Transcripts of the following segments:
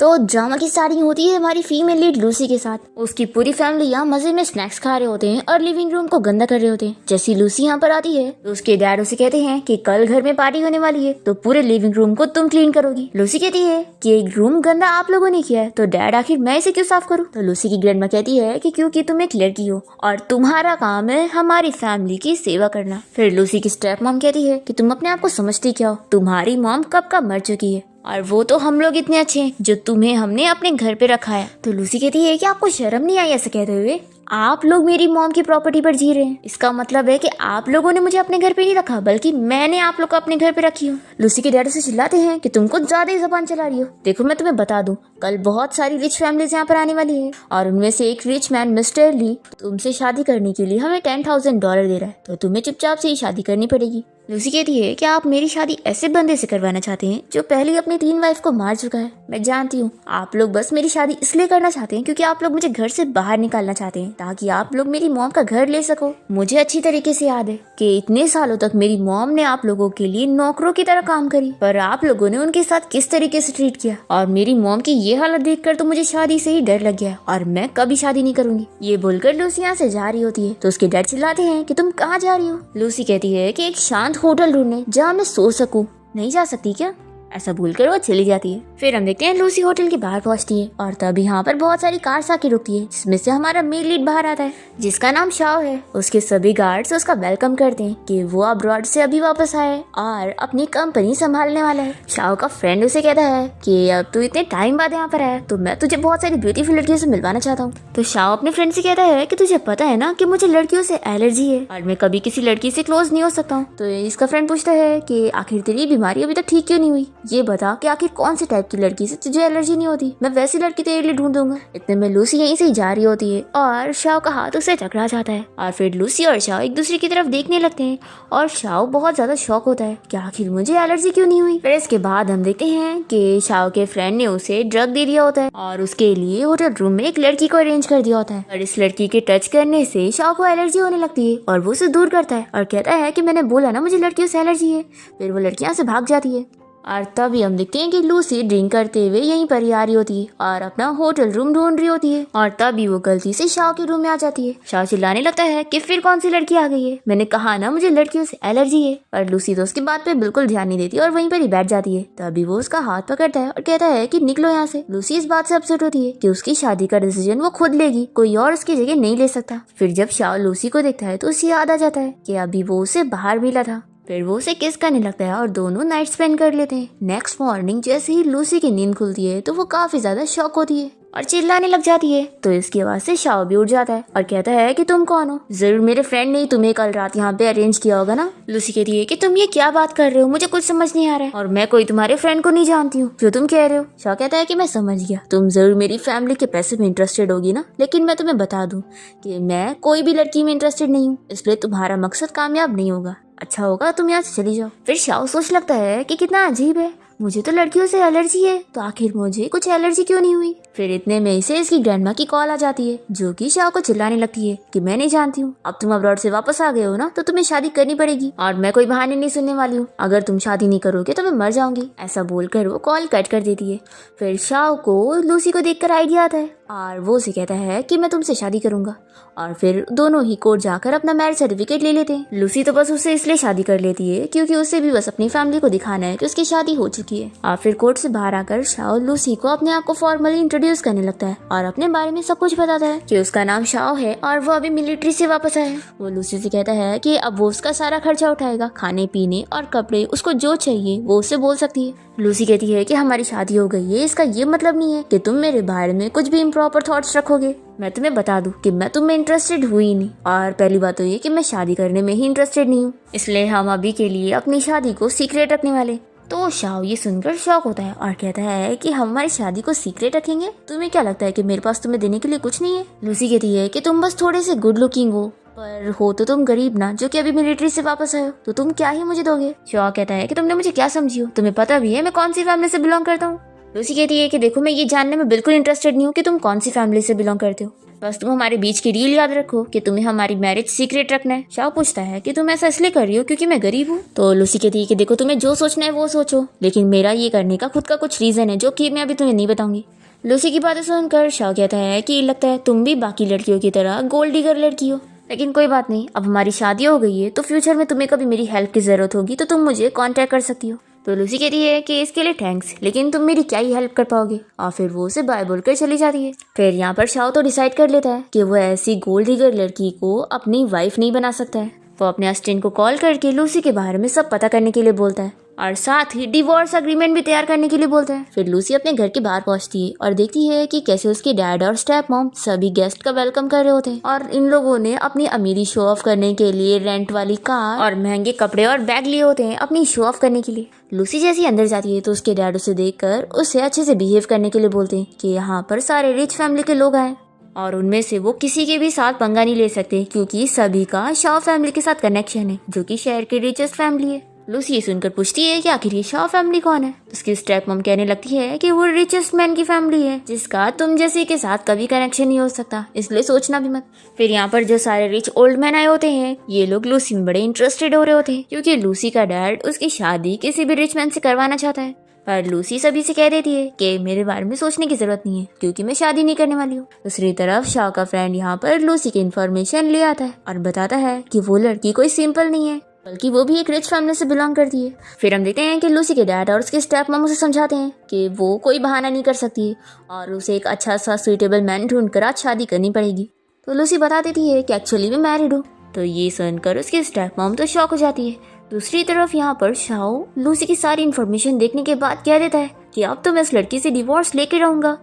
तो ड्रामा की स्टार्टिंग होती है हमारी फीमेल लीड लूसी के साथ। उसकी पूरी फैमिली यहाँ मजे में स्नैक्स खा रहे होते हैं और लिविंग रूम को गंदा कर रहे होते हैं। जैसी लूसी यहाँ पर आती है तो उसके डैड उसे कहते हैं कि कल घर में पार्टी होने वाली है तो पूरे लिविंग रूम को तुम क्लीन करोगी। लूसी कहती है कि एक रूम गंदा आप लोगों ने किया है तो डैड आखिर मैं इसे क्यों साफ करूँ। तो लूसी की ग्रैंडमा कहती है कि क्योंकि तुम एक लड़की हो और तुम्हारा काम है हमारी फैमिली की सेवा करना। फिर लूसी की स्टेप मॉम कहती है कि तुम अपने आप को समझती क्या हो, तुम्हारी मॉम कब का मर चुकी है और वो तो हम लोग इतने अच्छे हैं जो तुम्हें हमने अपने घर पे रखा है। तो लूसी कहती है कि आपको शर्म नहीं आई ऐसे कहते हुए, आप लोग मेरी मॉम की प्रॉपर्टी पर जी रहे हैं। इसका मतलब है कि आप लोगों ने मुझे अपने घर पे नहीं रखा बल्कि मैंने आप लोग को अपने घर पे रखी हूँ। लूसी के डैड से चिल्लाते हैं कि तुम कुछ ज्यादा ही जबान चला रही हो। देखो मैं तुम्हें बता दूं, कल बहुत सारी रिच फैमिलीज यहाँ पर आने वाली है और उनमें से एक रिच मैन मिस्टर ली तुमसे शादी करने के लिए हमें $10,000 दे रहा है तो तुम्हें चुपचाप से ही शादी करनी पड़ेगी। लूसी कहती है कि आप मेरी शादी ऐसे बंदे से करवाना चाहते हैं जो पहले अपनी 3 वाइफ को मार चुका है। मैं जानती हूँ आप लोग बस मेरी शादी इसलिए करना चाहते हैं क्योंकि आप लोग मुझे घर से बाहर निकालना चाहते हैं ताकि आप लोग मेरी मॉम का घर ले सको। मुझे अच्छी तरीके से याद है कि इतने सालों तक मेरी मॉम ने आप लोगों के लिए नौकरों की तरह काम करी पर आप लोगों ने उनके साथ किस तरीके से ट्रीट किया और मेरी मॉम की ये हालत देखकर तो मुझे शादी से ही डर लग गया और मैं कभी शादी नहीं करूंगी। ये बोलकर लूसी यहाँ से जा रही होती है तो उसके डैड चिल्लाते हैं कि तुम कहाँ जा रही हो। लूसी कहती है कि एक शांत होटल ढूंढने जहाँ मैं सो सकूं। नहीं जा सकती क्या, ऐसा बोलकर वो चली जाती है। फिर हम देखते हैं लूसी होटल के बाहर पहुंचती है और तब यहाँ पर बहुत सारी कार्स आके रुकती है जिसमें से हमारा मेल लीड बाहर आता है जिसका नाम शाओ है। उसके सभी गार्ड्स उसका वेलकम करते हैं कि वो अब्रॉड से अभी वापस आया है और अपनी कंपनी संभालने वाला है। शाओ का फ्रेंड उसे कहता है कि अब तू इतने टाइम बाद यहाँ पर आया तो मैं तुझे बहुत सारी ब्यूटीफुल लड़कियों से मिलवाना चाहता हूँ। तो शाओ अपने फ्रेंड से कहता है कि तुझे पता है ना कि मुझे लड़कियों से एलर्जी है और मैं कभी किसी लड़की से क्लोज नहीं हो सकता हूँ। तो इसका फ्रेंड पूछता है कि आखिर तेरी बीमारी अभी तक ठीक क्यों नहीं हुई, ये बता कि आखिर कौन से टाइप की लड़की से तुझे एलर्जी नहीं होती, मैं वैसी लड़की तेरे लिए ढूंढ दूंगा। इतने में लूसी यहीं से जा रही होती है और शाओ का हाथ उसे टकरा जाता है और फिर लूसी और शाओ एक दूसरे की तरफ देखने लगते हैं और शाओ बहुत ज्यादा शॉक होता है कि आखिर मुझे एलर्जी क्यों नहीं हुई। फिर इसके बाद हम देखते हैं कि शाओ के फ्रेंड ने उसे ड्रग दे दिया होता है और उसके लिए होटल रूम में एक लड़की को अरेंज कर दिया होता है और इस लड़की के टच करने से शाओ को एलर्जी होने लगती है और वो उसे दूर करता है और कहता है कि मैंने बोला ना मुझे लड़कियों से एलर्जी है। फिर वो लड़कियां से भाग जाती है और तभी हम देखते हैं कि लूसी ड्रिंक करते हुए यहीं पर ही आ रही होती है और अपना होटल रूम ढूंढ रही होती है और तभी वो गलती से शाओ के रूम में आ जाती है। शाओ चिल्लाने लगता है कि फिर कौन सी लड़की आ गई है, मैंने कहा ना मुझे लड़कियों से एलर्जी है। और लूसी तो उसकी बात पे बिल्कुल ध्यान नहीं देती और वहीं पर ही बैठ जाती है। तभी वो उसका हाथ पकड़ता है और कहता है कि निकलो यहाँ से। लूसी इस बात से अपसेट होती है कि उसकी शादी का डिसीजन वो खुद लेगी, कोई और उसकी जगह नहीं ले सकता। फिर जब शाओ लूसी को देखता है तो उसे याद आ जाता है कि अभी वो उसे बाहर मिला था। फिर वो उसे किस करने लगता है और दोनों नाइट स्पेंड कर लेते हैं। नेक्स्ट मॉर्निंग जैसे ही लूसी की नींद खुलती है तो वो काफी ज्यादा शॉक होती है और चिल्लाने लग जाती है। तो इसकी आवाज से शाओ भी उठ जाता है और कहता है कि तुम कौन हो, जरूर मेरे फ्रेंड ने तुम्हें कल रात यहाँ पे अरेंज किया होगा ना। लूसी कहती है कि तुम ये क्या बात कर रहे हो, मुझे कुछ समझ नहीं आ रहा है और मैं कोई तुम्हारे फ्रेंड को नहीं जानती हूँ जो तुम कह रहे हो। शाओ कहता है कि मैं समझ गया, तुम जरूर मेरी फैमिली के पैसे में इंटरेस्टेड होगी ना, लेकिन मैं तुम्हें बता दूं कि मैं कोई भी लड़की में इंटरेस्टेड नहीं हूँ, इसलिए तुम्हारा मकसद कामयाब नहीं होगा। अच्छा होगा तुम यहाँ से चली जाओ। फिर शाओ सोच लगता है कि कितना अजीब है, मुझे तो लड़कियों से एलर्जी है तो आखिर मुझे कुछ एलर्जी क्यों नहीं हुई। फिर इतने में इसे इसकी ग्रैंडमा की कॉल आ जाती है जो कि शाओ को चिल्लाने लगती है कि मैं नहीं जानती हूँ, अब तुम अब्रॉड से वापस आ गए हो ना तो तुम्हें शादी करनी पड़ेगी और मैं कोई बहाने नहीं सुनने वाली हूँ, अगर तुम शादी नहीं करोगे तो मैं मर जाऊंगी। ऐसा बोलकर वो कॉल कट कर देती है। फिर शाओ को लूसी को देखकर आइडिया आता है और वो उसे कहता है कि मैं तुमसे शादी करूंगा और फिर दोनों ही कोर्ट जाकर अपना मैरिज सर्टिफिकेट ले लेते हैं। लूसी तो बस उससे इसलिए शादी कर लेती है क्योंकि उसे भी बस अपनी फैमिली को दिखाना है कि उसकी शादी हो चुकी है। और फिर कोर्ट से बाहर आकर शाओ लूसी को अपने आप को फॉर्मली इंट्रोड्यूस करने लगता है और अपने बारे में सब कुछ बताता है कि उसका नाम शाओ है और वो अभी मिलिट्री से वापस आया है। वो लूसी से कहता है कि अब वो उसका सारा खर्चा उठाएगा, खाने पीने और कपड़े, उसको जो चाहिए वो उससे बोल सकती है। लूसी कहती है कि हमारी शादी हो गई है, इसका ये मतलब नहीं है कि तुम मेरे बारे में कुछ भी इम्प्रॉपर थॉट्स रखोगे। मैं तुम्हें बता दूं कि मैं तुम में इंटरेस्टेड हुई नहीं और पहली बात तो ये कि मैं शादी करने में ही इंटरेस्टेड नहीं हूँ, इसलिए हम अभी के लिए अपनी शादी को सीक्रेट रखने वाले। तो शाओ ये सुनकर शॉक होता है और कहता है कि हम हमारी शादी को सीक्रेट रखेंगे, तुम्हें क्या लगता है कि मेरे पास तुम्हें देने के लिए कुछ नहीं है। लूसी कहती है कि तुम बस थोड़े से गुड लुकिंग हो पर हो तो तुम गरीब ना, जो कि अभी मिलिट्री से वापस आए हो, तो तुम क्या ही मुझे दोगे। शाओ कहता है कि तुमने मुझे क्या समझी हो, तुम्हें पता भी है मैं कौन सी फैमिली से बिलोंग करता हूँ। लूसी कहती है कि देखो मैं ये जानने में बिल्कुल इंटरेस्टेड नहीं हूँ कि तुम कौन सी फैमिली से बिलोंग करते हो, बस तुम हमारे बीच की डील याद रखो कि तुम्हें हमारी मैरिज सीक्रेट रखना है। शाओ पूछता है कि तुम ऐसा इसलिए कर रही हो क्योंकि मैं गरीब हूँ। तो लूसी कहती है कि देखो तुम्हें जो सोचना है वो सोचो, लेकिन मेरा ये करने का खुद का कुछ रीजन है जो कि मैं अभी तुम्हें नहीं बताऊंगी। लूसी की बातें सुनकर शाओ कहता है कि लगता है तुम भी बाकी लड़कियों की तरह गोल्ड डिगर लड़की हो, लेकिन कोई बात नहीं, अब हमारी शादी हो गई है तो फ्यूचर में तुम्हें कभी मेरी हेल्प की जरूरत होगी तो तुम मुझे कांटेक्ट कर सकती हो। तो लूसी कहती है कि इसके लिए थैंक्स, लेकिन तुम मेरी क्या ही हेल्प कर पाओगे, और फिर वो उसे बाय बोलकर चली जाती है। फिर यहाँ पर शाओ तो डिसाइड कर लेता है कि वो ऐसी गोल्ड डिगर लड़की को अपनी वाइफ नहीं बना सकता है। वो अपने असिस्टेंट को कॉल करके लूसी के बारे में सब पता करने के लिए बोलता है और साथ ही डिवोर्स एग्रीमेंट भी तैयार करने के लिए बोलता है। फिर लूसी अपने घर के बाहर पहुंचती है और देखती है कि कैसे उसके डैड और स्टेप मॉम सभी गेस्ट का वेलकम कर रहे होते हैं और इन लोगों ने अपनी अमीरी शो ऑफ करने के लिए रेंट वाली कार और महंगे कपड़े और बैग लिए होते हैं अपनी शो ऑफ करने के लिए। लूसी जैसी अंदर जाती है तो उसके डैड उसे देखकर उसे अच्छे से बिहेव करने के लिए बोलते हैं कि यहाँ पर सारे रिच फैमिली के लोग आए और उनमें से वो किसी के भी साथ पंगा नहीं ले सकते क्योंकि सभी का शाओ फैमिली के साथ कनेक्शन है जो कि शहर की रिचेस्ट फैमिली है। लूसी ये सुनकर पूछती है कि आखिर ये शाओ फैमिली कौन है। उसकी स्टेप मॉम कहने लगती है कि वो रिचेस्ट मैन की फैमिली है जिसका तुम जैसे के साथ कभी कनेक्शन नहीं हो सकता, इसलिए सोचना भी मत। फिर यहाँ पर जो सारे रिच ओल्ड मैन आए होते हैं ये लोग लूसी में बड़े इंटरेस्टेड हो रहे होते हैं क्योंकि लूसी का डैड उसकी शादी किसी भी रिच मैन से करवाना चाहता है। पर लूसी सभी से कह देती है कि मेरे बारे में सोचने की जरूरत नहीं है क्योंकि मैं शादी नहीं करने वाली हूँ। दूसरी तरफ शाओ का फ्रेंड यहाँ पर लूसी की इन्फॉर्मेशन ले आता है और बताता है कि वो लड़की कोई सिंपल नहीं है बल्कि वो भी एक रिच फैमिली से बिलोंग करती है। फिर हम देखते हैं कि लूसी के डैड और उसके स्टेप मॉम उसे समझाते हैं कि वो कोई बहाना नहीं कर सकती और उसे एक अच्छा सा सुइटेबल मैन ढूंढकर आज शादी करनी पड़ेगी। तो लूसी बता देती है कि एक्चुअली मैं मैरिड हूँ। तो ये सुनकर उसकी स्टेप मॉम तो शॉक हो जाती है। दूसरी तरफ यहाँ पर शाओ लूसी की सारी इन्फॉर्मेशन देखने के बाद कह देता है कि अब तो मैं इस लड़की से डिवोर्स लेके रहूंगा,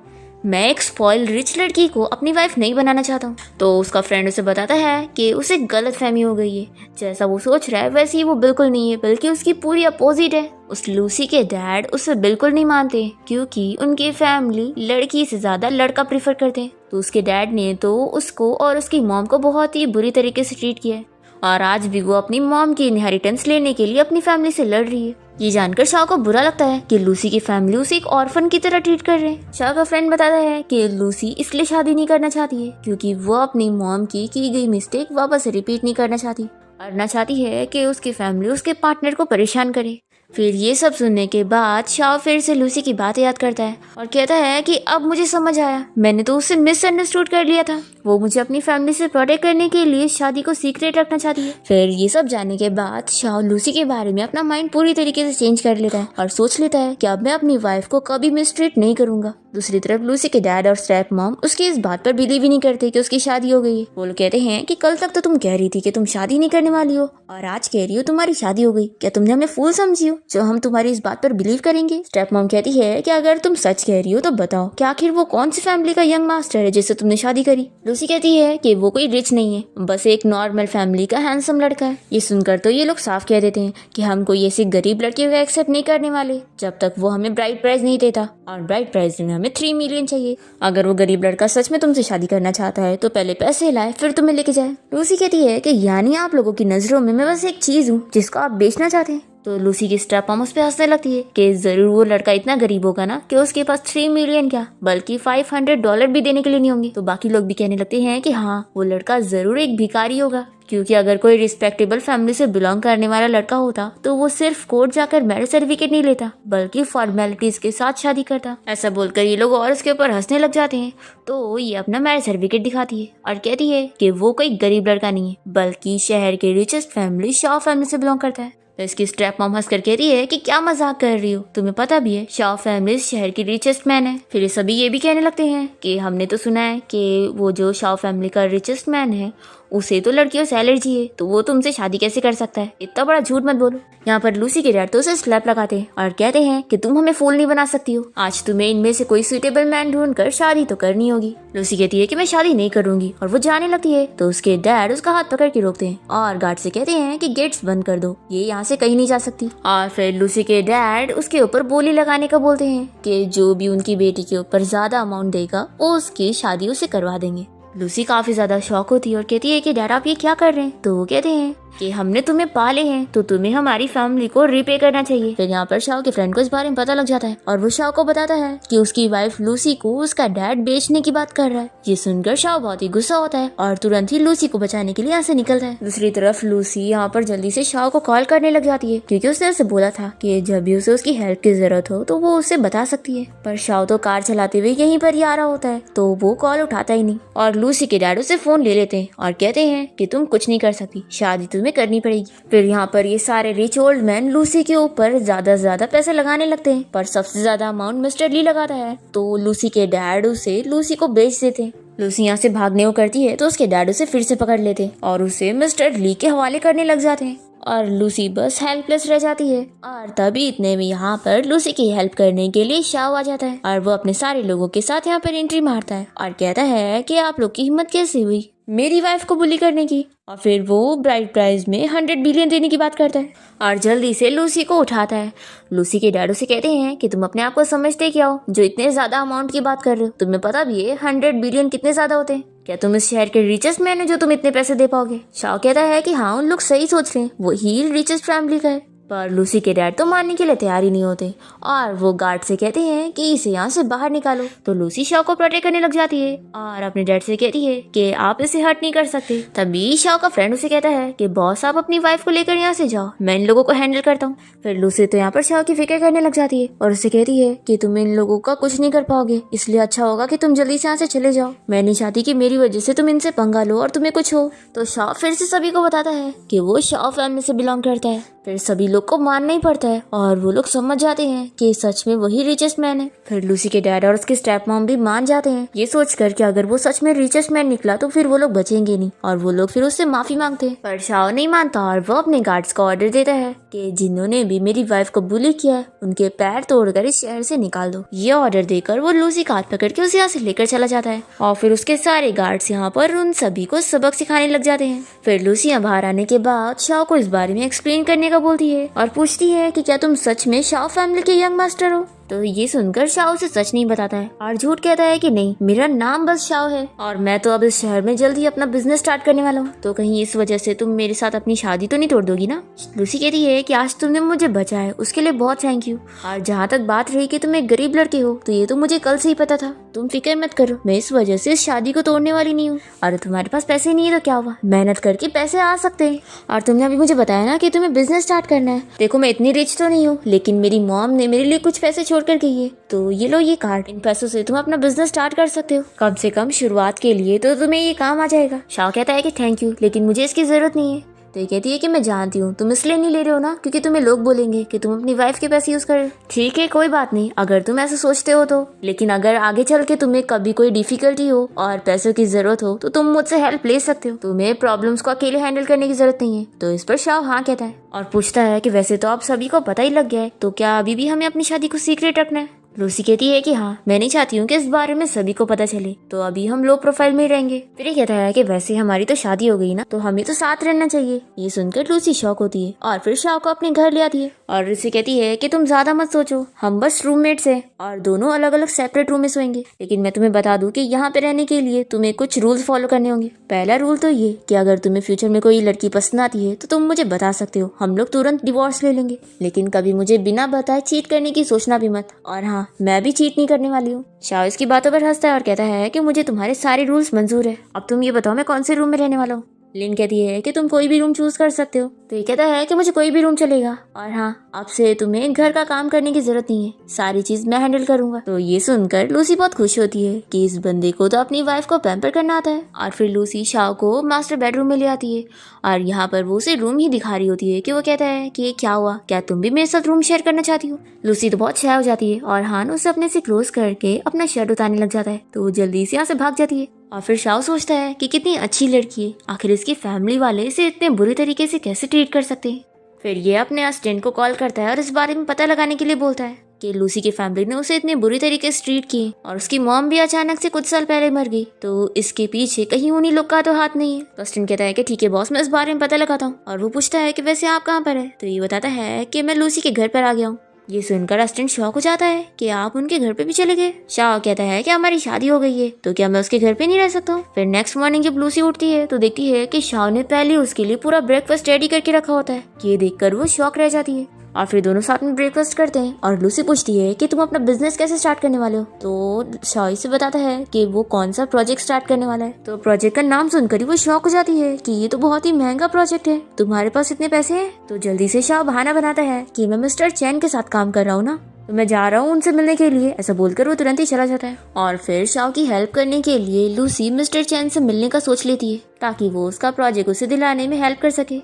मैं एक स्पॉइल रिच लड़की को अपनी वाइफ नहीं बनाना चाहता हूँ। तो उसका फ्रेंड उसे बताता है कि उसे गलत फहमी हो गई है, जैसा वो सोच रहा है वैसे ही वो बिल्कुल नहीं है बल्कि उसकी पूरी अपोजिट है। उस लूसी के डैड उसे बिल्कुल नहीं मानते क्योंकि उनकी फैमिली लड़की से ज्यादा लड़का प्रेफर करते हैं। तो उसके डैड ने तो उसको और उसकी मॉम को बहुत ही बुरी तरीके से ट्रीट किया है और आज भी वो अपनी मॉम की इनहेरिटेंस लेने के लिए अपनी फैमिली से लड़ रही है। ये जानकर शाओ को बुरा लगता है कि लूसी की फैमिली उसे एक ऑर्फन की तरह ट्रीट कर रहे हैं। शाओ का फ्रेंड बताता है कि लूसी इसलिए शादी नहीं करना चाहती है क्योंकि वो अपनी मॉम की गई मिस्टेक वापस रिपीट नहीं करना चाहती और न चाहती है कि उसकी फैमिली उसके पार्टनर को परेशान करे। फिर ये सब सुनने के बाद शाओ फिर से लूसी की बातें याद करता है और कहता है कि अब मुझे समझ आया, मैंने तो उसे मिसअंडरस्टूड कर लिया था, वो मुझे अपनी फैमिली से प्रोटेक्ट करने के लिए शादी को सीक्रेट रखना चाहती है। फिर ये सब जानने के बाद शाओ लूसी के बारे में अपना माइंड पूरी तरीके से चेंज कर लेता है और सोच लेता है कि अब मैं अपनी वाइफ को कभी मिसट्रीट नहीं करूंगा। दूसरी तरफ लूसी के डैड और स्टेप मॉम उसकी इस बात पर बिलीव ही नहीं करते कि उसकी शादी हो गई है। वो लोग कहते हैं कि कल तक तो तुम कह रही थी कि तुम शादी नहीं करने वाली हो और आज कह रही हो तुम्हारी शादी हो गई, क्या तुमने हमें फूल समझी हो जो हम तुम्हारी इस बात पर बिलीव करेंगे। स्टेप मॉम कहती है कि अगर तुम सच कह रही हो तो बताओ कि आखिर वो कौन सी फैमिली का यंग मास्टर है जिससे तुमने शादी करी। लूसी कहती है कि वो कोई रिच नहीं है, बस एक नॉर्मल फैमिली का हैंडसम लड़का है। ये सुनकर तो ये लोग साफ कह देते हैं कि हम कोई ऐसी गरीब लड़की को एक्सेप्ट नहीं करने वाले जब तक वो हमें ब्राइड प्राइज नहीं देता और ब्राइड प्राइज में हमें 3 मिलियन चाहिए। अगर वो गरीब लड़का सच में तुमसे शादी करना चाहता है तो पहले पैसे लाए फिर तुम्हें लेके जाए। लूसी कहती है कि यानी आप लोगों की नजरों में मैं बस एक चीज हूँ जिसको आप बेचना चाहते हैं। तो लूसी की स्टेप मॉम उस पे हंसने लगती है कि जरूर वो लड़का इतना गरीब होगा ना कि उसके पास 3 मिलियन क्या बल्कि $500 भी देने के लिए नहीं होंगे। तो बाकी लोग भी कहने लगते हैं कि हाँ वो लड़का जरूर एक भिखारी होगा क्योंकि अगर कोई रिस्पेक्टेबल फैमिली से बिलोंग करने वाला लड़का होता तो वो सिर्फ कोर्ट जाकर मैरिज सर्टिफिकेट नहीं लेता बल्कि फॉर्मेलिटीज के साथ शादी करता। ऐसा बोलकर ये लोग और उसके ऊपर हंसने लग जाते हैं। तो ये अपना मैरिज सर्टिफिकेट दिखाती है और कहती है कि वो कोई गरीब लड़का नहीं है बल्कि शहर के रिचेस्ट फैमिली शाओ फैमिली से बिलोंग करता है। तो इसकी स्टेप मॉम हंसकर कह रही है कि क्या मजाक कर रही हो, तुम्हें पता भी है शाओ फैमिली शहर की रिचेस्ट मैन है। फिर सभी ये भी कहने लगते हैं कि हमने तो सुना है कि वो जो शाओ फैमिली का रिचेस्ट मैन है उसे तो लड़कियों से एलर्जी है तो वो तुमसे शादी कैसे कर सकता है, इतना बड़ा झूठ मत बोलो। यहाँ पर लूसी के डैड तो उसे स्लैप लगाते हैं और कहते हैं कि तुम हमें फूल नहीं बना सकती हो, आज तुम्हें इनमें से कोई सुटेबल मैन ढूंढ कर शादी तो करनी होगी। लूसी कहती है कि मैं शादी नहीं करूंगी और वो जाने लगती है तो उसके डैड उसका हाथ पकड़ के रोकते हैं और गार्ड से कहते हैं कि गेट्स बंद कर दो, ये यहाँ से कहीं नहीं जा सकती। और फिर लूसी के डैड उसके ऊपर बोली लगाने का बोलते हैं कि जो भी उनकी बेटी के ऊपर ज्यादा अमाउंट देगा वो उसकी शादी उसे करवा देंगे। लूसी काफी ज्यादा शॉक होती है और कहती है कि डैड आप ये क्या कर रहे हैं। तो वो कहते हैं कि हमने तुम्हें पाले हैं तो तुम्हें हमारी फैमिली को रिपे करना चाहिए। फिर यहाँ पर शाओ के फ्रेंड को इस बारे में पता लग जाता है और वो शाओ को बताता है कि उसकी वाइफ लूसी को उसका डैड बेचने की बात कर रहा है। ये सुनकर शाओ बहुत ही गुस्सा होता है और तुरंत ही लूसी को बचाने के लिए यहाँ से निकलता है। दूसरी तरफ लूसी यहाँ पर जल्दी से शाओ को कॉल करने लग जाती है क्योंकि उसने उसे बोला था कि जब भी उसे उसकी हेल्प की जरूरत हो तो वो उसे बता सकती है। पर शाओ तो कार चलाते हुए यहीं पर ही आ रहा होता है तो वो कॉल उठाता ही नहीं और लूसी के डैड उसे फोन ले लेते हैं और कहते हैं कि तुम कुछ नहीं कर सकती, शादी तुम्हें करनी पड़ेगी। फिर यहाँ पर ये सारे रिच ओल्ड मैन लूसी के ऊपर ज्यादा से ज्यादा पैसे लगाने लगते हैं पर सबसे ज्यादा अमाउंट मिस्टर ली लगाता है तो लूसी के डैड उसे लूसी को बेच देते हैं। लूसी यहाँ से भागने को करती है तो उसके डैड उसे फिर से पकड़ लेते हैं और उसे मिस्टर ली के हवाले करने लग जाते हैं और लूसी बस हेल्पलेस रह जाती है। और तभी इतने में यहाँ पर लूसी की हेल्प करने के लिए शाओ आ जाता है और वो अपने सारे लोगों के साथ यहाँ पर एंट्री मारता है और कहता है कि आप लोग की हिम्मत कैसे हुई मेरी वाइफ को बुली करने की। और फिर वो ब्राइड प्राइज में 100 बिलियन देने की बात करता है और जल्दी से लूसी को उठाता है। लूसी के डैड उसे कहते हैं कि तुम अपने आप को समझते क्या हो जो इतने ज्यादा अमाउंट की बात कर रहे हो, तुम्हें पता भी है 100 बिलियन कितने ज्यादा होते हैं, क्या तुम इस शहर के रिचेस्ट मैन हो जो तुम इतने पैसे दे पाओगे। शाओ कहता है कि हाँ उन लोग सही सोच रहे हैं, वो ही रिचेस्ट फैमिली का है। पर लूसी के डैड तो मानने के लिए तैयार ही नहीं होते और वो गार्ड से कहते हैं कि इसे यहाँ से बाहर निकालो। तो लूसी शाओ को प्रोटेक्ट करने लग जाती है और अपने डैड से कहती है कि आप इसे हर्ट नहीं कर सकते। तभी शाओ का फ्रेंड उसे कहता है कि बॉस आप अपनी वाइफ को लेकर यहाँ से जाओ, मैं इन लोगों को हैंडल करता हूँ। फिर लूसी तो यहाँ पर शाओ की फिक्र करने लग जाती है और उसे कहती है कि तुम इन लोगों का कुछ नहीं कर पाओगे, इसलिए अच्छा होगा कि तुम जल्दी से यहाँ से चले जाओ। मैं नहीं चाहती कि मेरी वजह से तुम इनसे पंगा लो और तुम्हें कुछ हो। तो शाओ फिर से सभी को बताता है कि वो शाओ फैमिली से बिलोंग करता है। फिर सभी लोग को मानना ही पड़ता है और वो लोग समझ जाते हैं कि सच में वही रिचेस्ट मैन है। फिर लूसी के डैड और उसके स्टेप मॉम भी मान जाते हैं ये सोचकर कि अगर वो सच में रिचेस्ट मैन निकला तो फिर वो लोग बचेंगे नहीं और वो लोग फिर उससे माफी मांगते हैं। पर शाओ नहीं मानता और वो अपने गार्ड्स को ऑर्डर देता है कि जिन्होंने भी मेरी वाइफ को बुली किया है उनके पैर तोड़कर इस शहर से निकाल दो। ये ऑर्डर देकर वो लूसी का हाथ पकड़ के उसे यहाँ से लेकर चला जाता है और फिर उसके सारे गार्ड्स यहाँ पर उन सभी को सबक सिखाने लग जाते हैं। फिर लूसी यहाँ बाहर आने के बाद शाओ को इस बारे में एक्सप्लेन करने का बोलती है और पूछती है कि क्या तुम सच में शाओ फैमिली के यंग मास्टर हो। तो ये सुनकर शाओ से सच नहीं बताता है और झूठ कहता है कि नहीं मेरा नाम बस शाओ है और मैं तो अब इस शहर में जल्द ही अपना बिजनेस स्टार्ट करने वाला हूँ, तो कहीं इस वजह से तुम मेरे साथ अपनी शादी तो नहीं तोड़ दोगी ना। लूसी कहती है कि आज तुमने मुझे बचाया उसके लिए बहुत थैंक यू। और जहाँ तक बात रही कि तुम एक गरीब लड़के हो तो ये तो मुझे कल से ही पता था, तुम फिक्र मत करो, मैं इस वजह से इस शादी को तोड़ने वाली नहीं हूँ। और तुम्हारे पास पैसे नहीं है तो क्या हुआ, मेहनत करके पैसे आ सकते हैं। और तुमने अभी मुझे बताया ना कि तुम्हें बिजनेस स्टार्ट करना है, देखो मैं इतनी रिच तो नहीं हूँ लेकिन मेरी मॉम ने मेरे लिए कुछ पैसे छोड़ कर गई है, तो ये लो ये कार्ड, इन पैसों से तुम अपना बिजनेस स्टार्ट कर सकते हो, कम से कम शुरुआत के लिए तो तुम्हें ये काम आ जाएगा। शाओ कहता है कि थैंक यू लेकिन मुझे इसकी जरूरत नहीं है। तो ये कहती है कि मैं जानती हूँ तुम इसलिए नहीं ले रहे हो ना क्योंकि तुम्हें लोग बोलेंगे कि तुम अपनी वाइफ के पैसे यूज कर रहे हो। ठीक है कोई बात नहीं अगर तुम ऐसा सोचते हो तो, लेकिन अगर आगे चल के तुम्हें कभी कोई डिफिकल्टी हो और पैसों की जरूरत हो तो तुम मुझसे हेल्प ले सकते हो, तुम्हें प्रॉब्लम्स को अकेले हैंडल करने की जरूरत नहीं है। तो इस पर शाओ हाँ कहता है और पूछता है कि वैसे तो आप सभी को पता ही लग गया है तो क्या अभी भी हमें अपनी शादी को सीक्रेट रखना है। लूसी कहती है कि हाँ मैं नहीं चाहती हूँ कि इस बारे में सभी को पता चले, तो अभी हम लो प्रोफाइल में ही रहेंगे। फिर ये कहता है कि वैसे हमारी तो शादी हो गई ना तो हमें तो साथ रहना चाहिए। ये सुनकर लूसी शॉक होती है और फिर शाओ को अपने घर ले आती है और उसे कहती है कि तुम ज्यादा मत सोचो, हम बस रूममेट्स हैं और दोनों अलग अलग सेपरेट रूम में सोएंगे, लेकिन मैं तुम्हें बता दूं कि यहाँ पे रहने के लिए तुम्हें कुछ रूल्स फॉलो करने होंगे। पहला रूल तो ये कि अगर तुम्हें फ्यूचर में कोई लड़की पसंद आती है तो तुम मुझे बता सकते हो, हम लोग तुरंत डिवोर्स ले लेंगे, लेकिन कभी मुझे बिना बताए चीट करने की सोचना भी मत। और हाँ मैं भी चीट नहीं करने वाली हूँ। शाओ इसकी बातों पर हंसता है और कहता है कि मुझे तुम्हारे सारे रूल्स मंजूर है, अब तुम ये बताओ मैं कौन से रूम में रहने वाला हूँ। लिन कहती है कि तुम कोई भी रूम चूज कर सकते हो, तो ये कहता है कि मुझे कोई भी रूम चलेगा और हाँ अब से तुम्हें घर का काम करने की जरूरत नहीं है, सारी चीज मैं हैंडल करूंगा। तो ये सुनकर लूसी बहुत खुश होती है कि इस बंदे को तो अपनी वाइफ को पैम्पर करना आता है। और फिर लूसी शाओ को मास्टर बेडरूम में ले आती है और यहाँ पर वो उसे रूम ही दिखा रही होती है कि वो कहता है कि क्या हुआ, क्या तुम भी मेरे साथ रूम शेयर करना चाहती हो। लूसी तो बहुत शाय हो जाती है और हान उसे अपने से क्लोज करके अपना शर्ट उतारने लग जाता है, तो वो जल्दी से यहाँ से भाग जाती है। और फिर शाओ सोचता है कि कितनी अच्छी लड़की है, आखिर इसकी फैमिली वाले इसे इतने बुरे तरीके से कैसे ट्रीट कर सकते हैं। फिर ये अपने असिस्टेंट को कॉल करता है और इस बारे में पता लगाने के लिए बोलता है कि लूसी की फैमिली ने उसे इतने बुरी तरीके से ट्रीट किए और उसकी मॉम भी अचानक से कुछ साल पहले मर गई, तो इसके पीछे कहीं उन्हीं लोग का तो हाथ नहीं है। तो असिस्टेंट कहता है कि ठीक है बॉस मैं इस बारे में पता लगाता हूँ। और वो पूछता है कि वैसे आप कहाँ पर है, तो ये बताता है कि मैं लूसी के घर पर आ गया हूँ। ये सुनकर असिस्टेंट शॉक हो जाता है कि आप उनके घर पे भी चले गए। शाह कहता है कि हमारी शादी हो गई है तो क्या मैं उसके घर पे नहीं रह सकता हूँ। फिर नेक्स्ट मॉर्निंग जब लूसी उठती है तो देखती है कि शाह ने पहले उसके लिए पूरा ब्रेकफास्ट रेडी करके रखा होता है। ये देखकर वो शॉक रह जाती है और फिर दोनों साथ में ब्रेकफास्ट करते हैं और लूसी पूछती है कि तुम अपना बिजनेस कैसे स्टार्ट करने वाले हो। तो शाह से बताता है कि वो कौन सा प्रोजेक्ट स्टार्ट करने वाला है। तो प्रोजेक्ट का नाम सुनकर ही वो शॉक हो जाती है कि ये तो बहुत ही महंगा प्रोजेक्ट है, तुम्हारे पास इतने पैसे हैं। तो जल्दी से शाह बहाना बनाता है कि मैं मिस्टर चैन के साथ काम कर रहा हूँ ना, तो मैं जा रहा हूँ उनसे मिलने के लिए। ऐसा बोलकर वो तुरंत ही चला जाता है और फिर शाह की हेल्प करने के लिए लूसी मिस्टर चैन से मिलने का सोच लेती है ताकि वो उसका प्रोजेक्ट उसे दिलाने में हेल्प कर सके।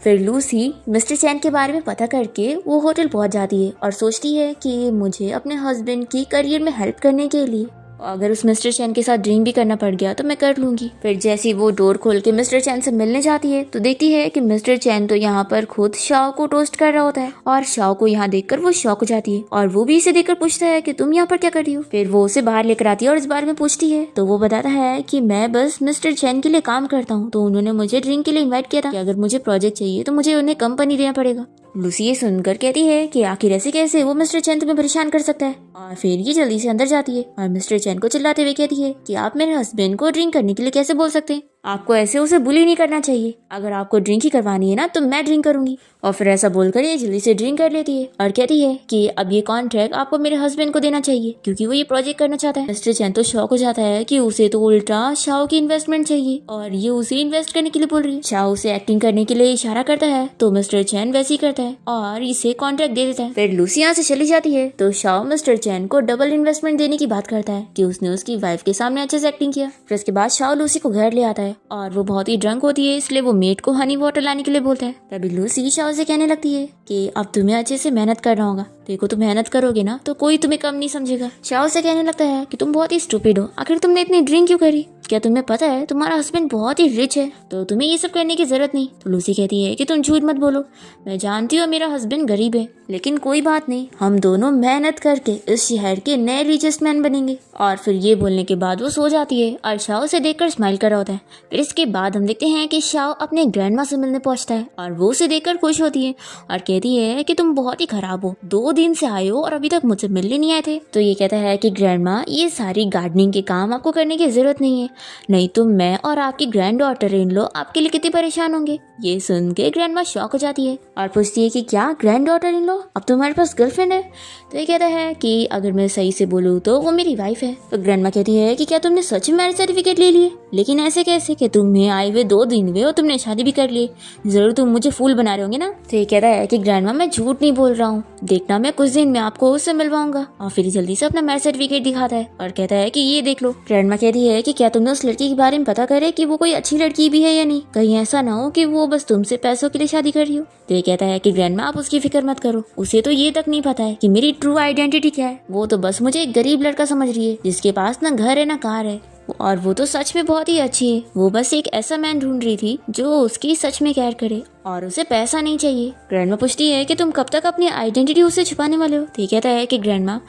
फिर लूसी मिस्टर चैन के बारे में पता करके वो होटल पहुंच जाती है और सोचती है कि मुझे अपने हस्बैंड की करियर में हेल्प करने के लिए अगर उस मिस्टर चैन के साथ ड्रिंक भी करना पड़ गया तो मैं कर लूंगी। फिर जैसे वो डोर खोल के मिस्टर चैन से मिलने जाती है तो देखती है कि मिस्टर चैन तो यहाँ पर खुद शाह को टोस्ट कर रहा होता है और शाह को यहाँ देखकर वो शॉक हो जाती है और वो भी इसे देखकर पूछता है कि तुम यहाँ पर क्या कर रही हो। फिर वो उसे बाहर लेकर आती है और इस बारे में पूछती है तो वो बताता है कि मैं बस मिस्टर चैन के लिए काम करता हूँ, तो उन्होंने मुझे ड्रिंक के लिए इन्वाइट किया था कि अगर मुझे प्रोजेक्ट चाहिए तो मुझे उन्हें कंपनी देना पड़ेगा। लूसी ये सुनकर कहती है कि आखिर ऐसे कैसे वो मिस्टर चैन तुम्हें परेशान कर सकता है। और फिर ये जल्दी से अंदर जाती है और मिस्टर चैन को चिल्लाते हुए कहती है कि आप मेरे हस्बैंड को ड्रिंक करने के लिए कैसे बोल सकते हैं, आपको ऐसे उसे बुली नहीं करना चाहिए। अगर आपको ड्रिंक ही करवानी है ना तो मैं ड्रिंक करूंगी। और फिर ऐसा बोलकर ये जल्दी से ड्रिंक कर लेती है और कहती है कि अब ये कॉन्ट्रैक्ट आपको मेरे हस्बैंड को देना चाहिए क्योंकि वो ये प्रोजेक्ट करना चाहता है। मिस्टर चैन तो शॉक हो जाता है कि उसे तो उल्टा शाह की इन्वेस्टमेंट चाहिए और ये उसे इन्वेस्ट करने के लिए बोल रही है। शाह उसे एक्टिंग करने के लिए इशारा करता है तो मिस्टर चैन वैसे ही करता है और इसे कॉन्ट्रैक्ट दे देता है। फिर लूसी यहाँ से चली जाती है तो शाह मिस्टर चैन को डबल इन्वेस्टमेंट देने की बात करता है कि उसने उसकी वाइफ के सामने अच्छे से एक्टिंग किया। फिर उसके बाद शाह लूसी को घर ले आता है और वो बहुत ही ड्रंक होती है इसलिए वो मेट को हनी वाटर लाने के लिए बोलता है। तभी लूसी शाह से कहने लगती है कि अब तुम्हें अच्छे से मेहनत करना होगा, देखो तुम मेहनत करोगे ना तो कोई तुम्हें कम नहीं समझेगा। शाह से कहने लगता है कि तुम बहुत ही स्टूपिड हो, आखिर तुमने इतनी ड्रिंक क्यों करी, क्या तुम्हें पता है तुम्हारा हस्बैंड बहुत ही रिच है तो तुम्हें ये सब करने की जरूरत नहीं। तो लूसी कहती है कि तुम झूठ मत बोलो, मैं जानती हूँ मेरा हस्बैंड गरीब है लेकिन कोई बात नहीं, हम दोनों मेहनत करके इस शहर के नए रिचेस्ट मैन बनेंगे। और फिर ये बोलने के बाद वो सो जाती है और शाह उसे देखकर स्माइल कर रहा होता है। फिर इसके बाद हम देखते हैं कि शाह अपने ग्रैंडमा से मिलने पहुंचता है और वो उसे देखकर खुश होती है और कहती है कि तुम बहुत ही खराब हो, 2 दिन से आए हो और अभी तक मुझसे मिलने नहीं आए थे। तो ये कहता है कि ग्रैंडमा ये सारी गार्डनिंग के काम आपको करने की जरूरत नहीं है, नहीं तो मैं और आपकी ग्रैंड डॉटर इन लो आपके लिए कितने परेशान होंगे। ये सुन के ग्रैंडमा शॉक हो जाती है और पूछती है कि क्या ग्रैंड डॉटर इन लो, अब तुम्हारे पास गर्लफ्रेंड है। तो ये कहता है कि अगर मैं सही से बोलूँ तो वो मेरी वाइफ है। तो ग्रैंडमा कहती है कि क्या तुमने सच में मैरिज सर्टिफिकेट ले लिए, लेकिन ऐसे कैसे कि तुम्हें आए हुए 2 दिन हुए और तुमने शादी भी कर ली, जरूर तुम मुझे फूल बना रहे होंगे ना। तो ये कहता है कि ग्रैंडमा मैं झूठ नहीं बोल रहा हूँ, देखना मैं कुछ दिन में आपको उससे मिलवाऊंगा। और फिर जल्दी से अपना मैरिज सर्टिफिकेट दिखाता है और कहता है कि ये देख लो। ग्रैंडमा कहती है कि क्या तुमने उस लड़की के बारे में पता करे कि वो कोई अच्छी लड़की भी है या नहीं, कहीं ऐसा ना हो कि वो बस तुमसे पैसों के लिए शादी कर रही हो। तो ये कहता है कि ग्रैंडमा आप उसकी फिक्र मत करो, उसे तो ये तक नहीं पता है कि मेरी ट्रू आइडेंटिटी क्या है, वो तो बस मुझे एक गरीब लड़का समझ रही है जिसके पास ना घर है ना कार है, और वो तो सच में बहुत ही अच्छी है, वो बस एक ऐसा मैन ढूंढ रही थी जो उसकी सच में केयर करे और उसे पैसा नहीं चाहिए। ग्रैंडमा पूछती है कि तुम कब तक अपनी आइडेंटिटी उससे छुपाने वाले हो। तो कहता है कि ग्रैंडमा